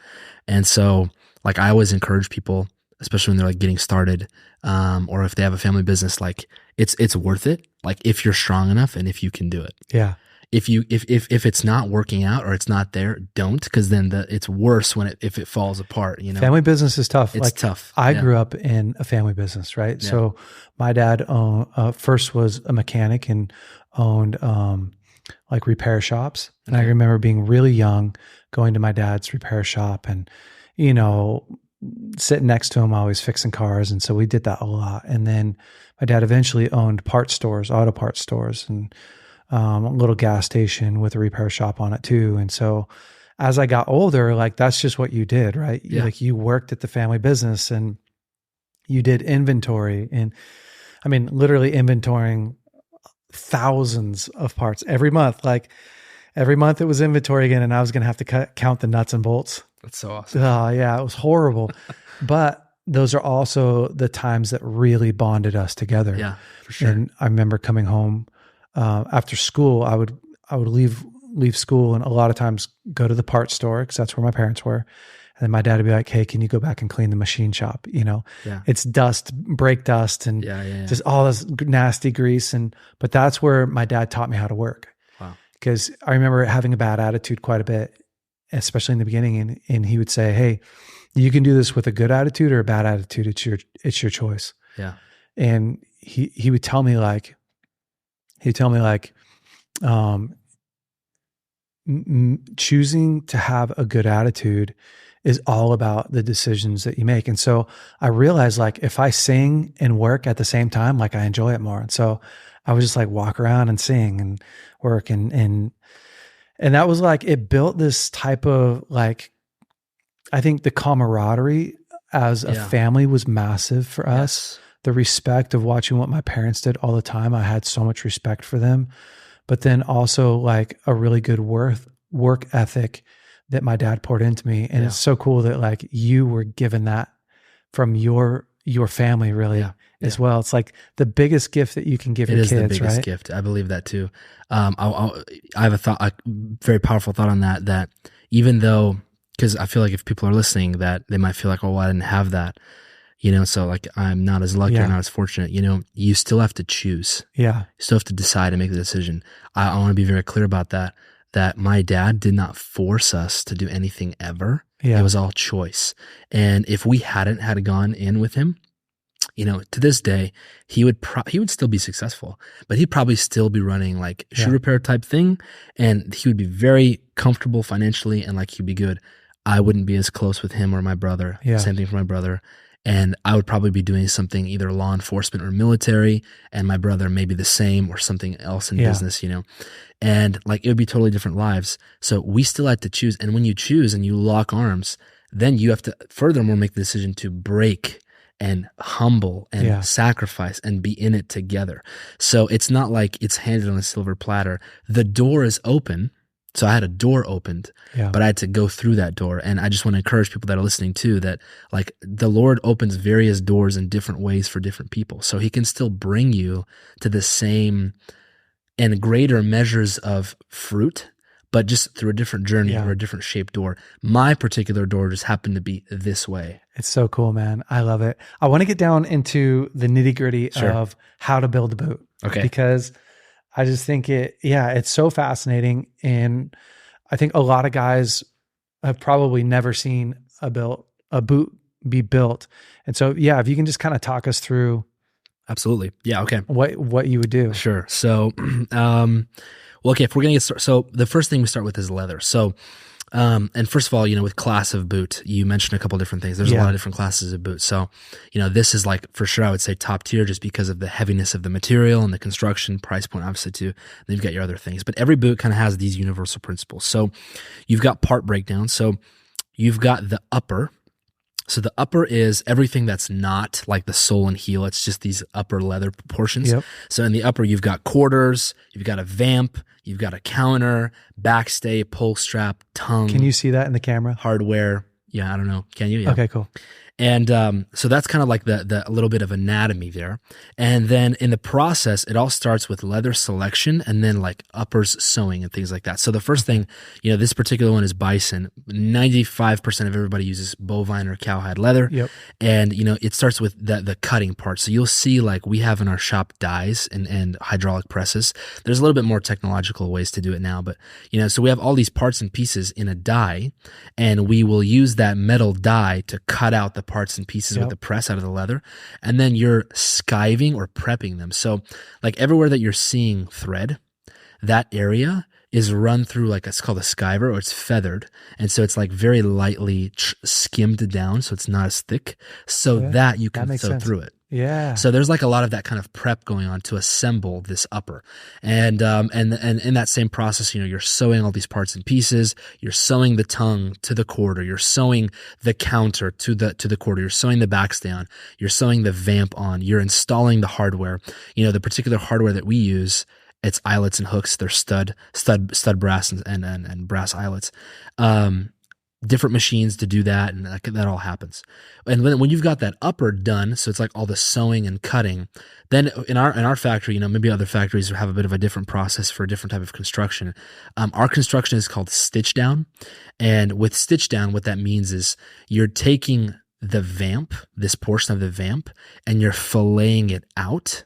And so like, I always encourage people, especially when they're like getting started, or if they have a family business, like it's worth it. Like, if you're strong enough and if you can do it. Yeah. If it's not working out or it's not there, don't, because then it's worse if it falls apart, Family business is tough. It's tough. I grew up in a family business, right? Yeah. So my dad first was a mechanic and owned like repair shops. And I remember being really young, going to my dad's repair shop and, sitting next to him while he was fixing cars. And so we did that a lot. And then my dad eventually owned parts stores, auto parts stores, and a little gas station with a repair shop on it too. And so as I got older, like, that's just what you did, right? Yeah. Like, you worked at the family business and you did inventory, and I mean, literally inventorying thousands of parts every month. Like, every month it was inventory again, and I was going to have to count the nuts and bolts. That's so awesome. Yeah, it was horrible. But those are also the times that really bonded us together. Yeah, for sure. And I remember coming home after school. I would leave school and a lot of times go to the parts store because that's where my parents were. And then my dad would be like, "Hey, can you go back and clean the machine shop?" It's dust, brake dust, and just all this nasty grease. But that's where my dad taught me how to work. Wow. Because I remember having a bad attitude quite a bit, especially in the beginning. And he would say, "Hey, you can do this with a good attitude or a bad attitude. It's your choice." Yeah. And he would tell me like, choosing to have a good attitude is all about the decisions that you make. And so I realized like if I sing and work at the same time, like I enjoy it more. And so I would just like walk around and sing and work and that was like, it built this type of like, I think the camaraderie as a family was massive for us. The respect of watching what my parents did all the time. I had so much respect for them, but then also like a really good work ethic that my dad poured into me. And it's so cool that like you were given that from your family really as well. It's like the biggest gift that you can give your kids, right? It is the biggest gift. I believe that too. I have a very powerful thought on that even though, because I feel like if people are listening that they might feel like, oh, well, I didn't have that, so like I'm not as lucky or not as fortunate, you still have to choose. Yeah. You still have to decide and make the decision. I want to be very clear about that my dad did not force us to do anything ever. It was all choice. And if we hadn't had gone in with him, to this day, he would still be successful, but he'd probably still be running like shoe repair type thing. And he would be very comfortable financially and like he'd be good. I wouldn't be as close with him or my brother. Same thing for my brother. And I would probably be doing something either law enforcement or military, and my brother maybe the same or something else in business, and like it would be totally different lives. So we still had to choose. And when you choose and you lock arms, then you have to furthermore make the decision to break and humble and sacrifice and be in it together. So it's not like it's handed on a silver platter. The door is open. So I had a door opened, but I had to go through that door. And I just want to encourage people that are listening too, that like the Lord opens various doors in different ways for different people. So he can still bring you to the same and greater measures of fruit, but just through a different journey or a different shaped door. My particular door just happened to be this way. It's so cool, man. I love it. I want to get down into the nitty gritty of how to build a boot. Okay. Because I just think it's so fascinating. And I think a lot of guys have probably never seen a boot be built. And so, if you can just kind of talk us through. Absolutely. Yeah. Okay. What you would do. Sure. So, well, okay, if we're going to get started, so the first thing we start with is leather. So, and first of all, with class of boot, you mentioned a couple different things. There's a lot of different classes of boot. So, this is like, for sure, I would say top tier just because of the heaviness of the material and the construction, price point, obviously too. Then you've got your other things, but every boot kind of has these universal principles. So you've got part breakdown. So you've got the upper. So the upper is everything that's not like the sole and heel. It's just these upper leather portions. Yep. So in the upper, you've got quarters, you've got a vamp, you've got a counter, backstay, pull strap, tongue. Can you see that in the camera? Hardware. Yeah, I don't know. Can you? Yeah. Okay, cool. And so that's kind of like the little bit of anatomy there. And then in the process, it all starts with leather selection and then like uppers sewing and things like that. So the first thing, this particular one is bison. 95% of everybody uses bovine or cowhide leather. Yep. And, it starts with the cutting part. So you'll see like we have in our shop dies and hydraulic presses. There's a little bit more technological ways to do it now, but, so we have all these parts and pieces in a die, and we will use that metal die to cut out the parts and pieces with the press out of the leather, and then you're skiving or prepping them. So like everywhere that you're seeing thread, that area is run through like it's called a skiver, or it's feathered, and so it's like very lightly skimmed down, so it's not as thick, so that you can sew through it. Yeah. So there's like a lot of that kind of prep going on to assemble this upper. And in that same process, you're sewing all these parts and pieces, you're sewing the tongue to the quarter, you're sewing the counter to the quarter, you're sewing the backstay on, you're sewing the vamp on, you're installing the hardware. The particular hardware that we use, it's eyelets and hooks. They're stud brass and brass eyelets. Different machines to do that, and that all happens. And when you've got that upper done, so it's like all the sewing and cutting, then in our factory, maybe other factories have a bit of a different process for a different type of construction. Our construction is called stitch down, and with stitch down, what that means is you're taking the vamp, this portion of the vamp, and you're filleting it out.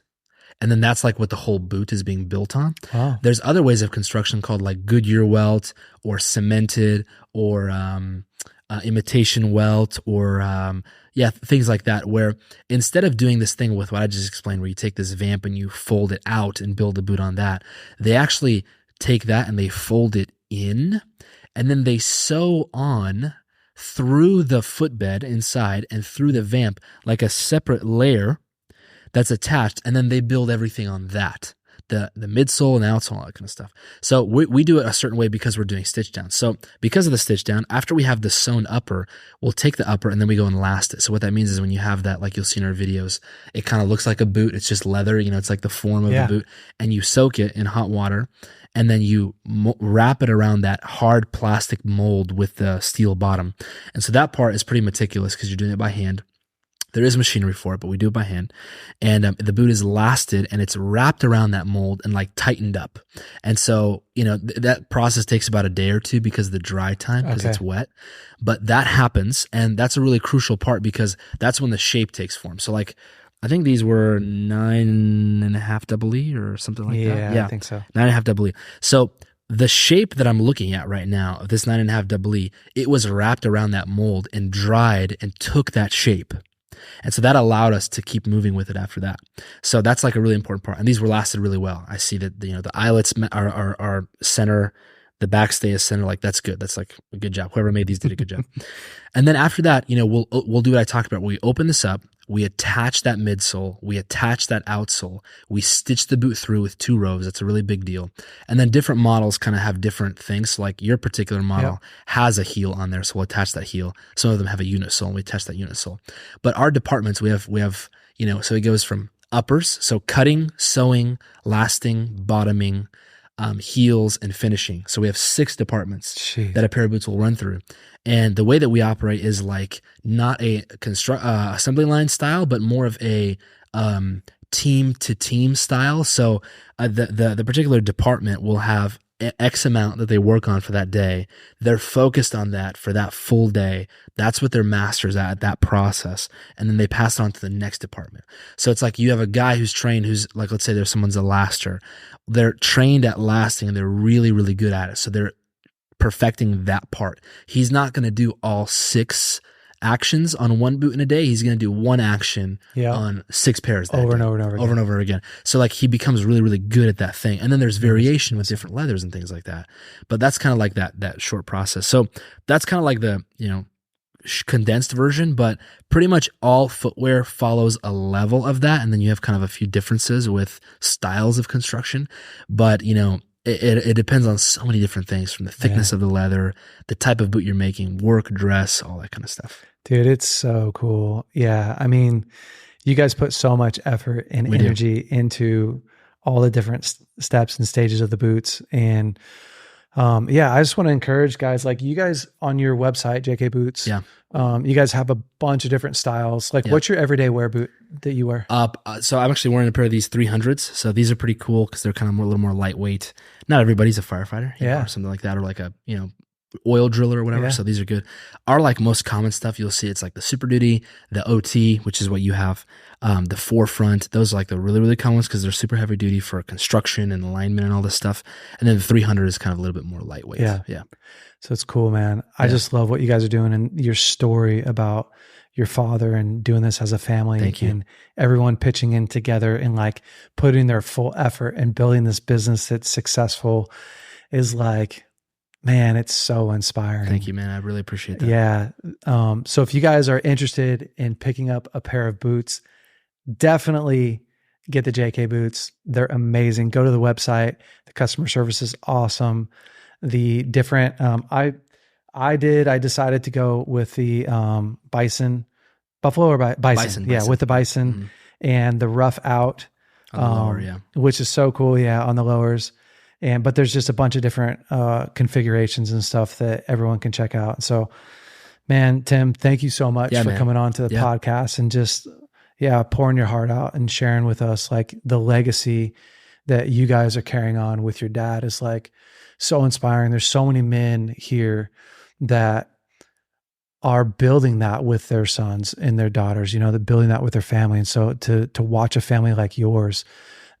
And then that's like what the whole boot is being built on. Wow. There's other ways of construction called like Goodyear welt or cemented or imitation welt or things like that, where instead of doing this thing with what I just explained, where you take this vamp and you fold it out and build a boot on that, they actually take that and they fold it in, and then they sew on through the footbed inside and through the vamp like a separate layer that's attached, and then they build everything on that. The midsole and the outsole, all that kind of stuff. So we do it a certain way because we're doing stitch down. So because of the stitch down, after we have the sewn upper, we'll take the upper and then we go and last it. So what that means is when you have that, like you'll see in our videos, it kind of looks like a boot. It's just leather, it's like the form of a boot, and you soak it in hot water, and then you wrap it around that hard plastic mold with the steel bottom. And so that part is pretty meticulous because you're doing it by hand. There is machinery for it, but we do it by hand. And the boot is lasted and it's wrapped around that mold and like tightened up. And so, that process takes about a day or two because of the dry time, because it's wet. But that happens. And that's a really crucial part because that's when the shape takes form. So like, I think these were 9.5 double E or something like that. Yeah, I think so. 9.5 double E. So the shape that I'm looking at right now of this 9.5 double E, it was wrapped around that mold and dried and took that shape. And so that allowed us to keep moving with it after that. So that's like a really important part. And these were lasted really well. I see that, the eyelets are center, the backstay is center. Like that's good. That's like a good job. Whoever made these did a good job. And then after that, we'll do what I talked about. We open this up, we attach that midsole, we attach that outsole, we stitch the boot through with 2 rows. That's a really big deal. And then different models kind of have different things. So like your particular model has a heel on there, so we'll attach that heel. Some of them have a unit sole, and we attach that unit sole. But our departments, we have so it goes from uppers, so cutting, sewing, lasting, bottoming, heels, and finishing. So we have 6 departments that a pair of boots will run through. And the way that we operate is like not a assembly line style, but more of a team to team style. So the particular department will have X amount that they work on for that day. They're focused on that for that full day. That's what they're masters at that process. And then they pass it on to the next department. So it's like you have a guy who's trained, who's like, let's say someone's a laster. They're trained at lasting and they're really, really good at it. So they're perfecting that part. He's not going to do all 6 actions on one boot in a day. He's going to do one action on 6 pairs that over day, and over again. So like he becomes really, really good at that thing. And then there's variation with different leathers and things like that. But that's kind of like that short process. So that's kind of like the, condensed version, but pretty much all footwear follows a level of that. And then you have kind of a few differences with styles of construction, but it depends on so many different things, from the thickness of the leather, the type of boot you're making, work, dress, all that kind of stuff. Dude, it's so cool. Yeah. I mean, you guys put so much effort and energy into all the different steps and stages of the boots. And I just want to encourage guys, like you guys on your website, JK Boots. Yeah. You guys have a bunch of different styles. Like what's your everyday wear boot that you wear? So I'm actually wearing a pair of these 300s. So these are pretty cool because they're kind of a little more lightweight. Not everybody's a firefighter, or something like that, or like a, oil driller or whatever. So these are good. Our like most common stuff, you'll see it's like the Super Duty, the OT, which is what you have, the Forefront. Those are like the really, really common ones because they're super heavy duty for construction and alignment and all this stuff. And then the 300 is kind of a little bit more lightweight. Yeah. So it's cool, man. I just love what you guys are doing and your story about your father and doing this as a family. Thank you. And everyone pitching in together and like putting their full effort and building this business that's successful is like, man, it's so inspiring. Thank you, man. I really appreciate that. Yeah. So if you guys are interested in picking up a pair of boots, definitely get the JK Boots. They're amazing. Go to the website. The customer service is awesome. The different, I decided to go with the Buffalo or Bison. Yeah, with the Bison and the rough out, on the lower, which is so cool. Yeah, on the lowers. But there's just a bunch of different configurations and stuff that everyone can check out. So, man, Tim, thank you so much for coming on to the podcast and just, pouring your heart out and sharing with us like the legacy that you guys are carrying on with your dad is like so inspiring. There's so many men here that are building that with their sons and their daughters, they're building that with their family. And so to watch a family like yours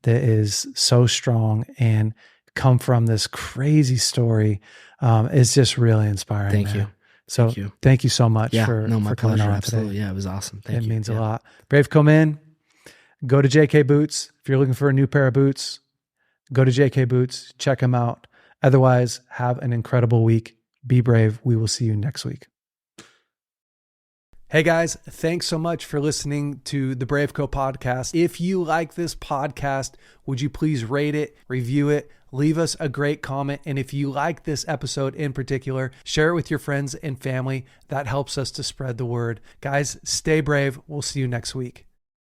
that is so strong and come from this crazy story is just really inspiring. Thank you. So thank you so much for coming on absolutely. today. Yeah, it was awesome. Thank you. It means a lot. BraveCo men, go to JK Boots. If you're looking for a new pair of boots, go to JK Boots, check them out. Otherwise, have an incredible week. Be brave. We will see you next week. Hey guys, thanks so much for listening to the BraveCo podcast. If you like this podcast, would you please rate it, review it, leave us a great comment. And if you like this episode in particular, share it with your friends and family. That helps us to spread the word. Guys, stay brave. We'll see you next week.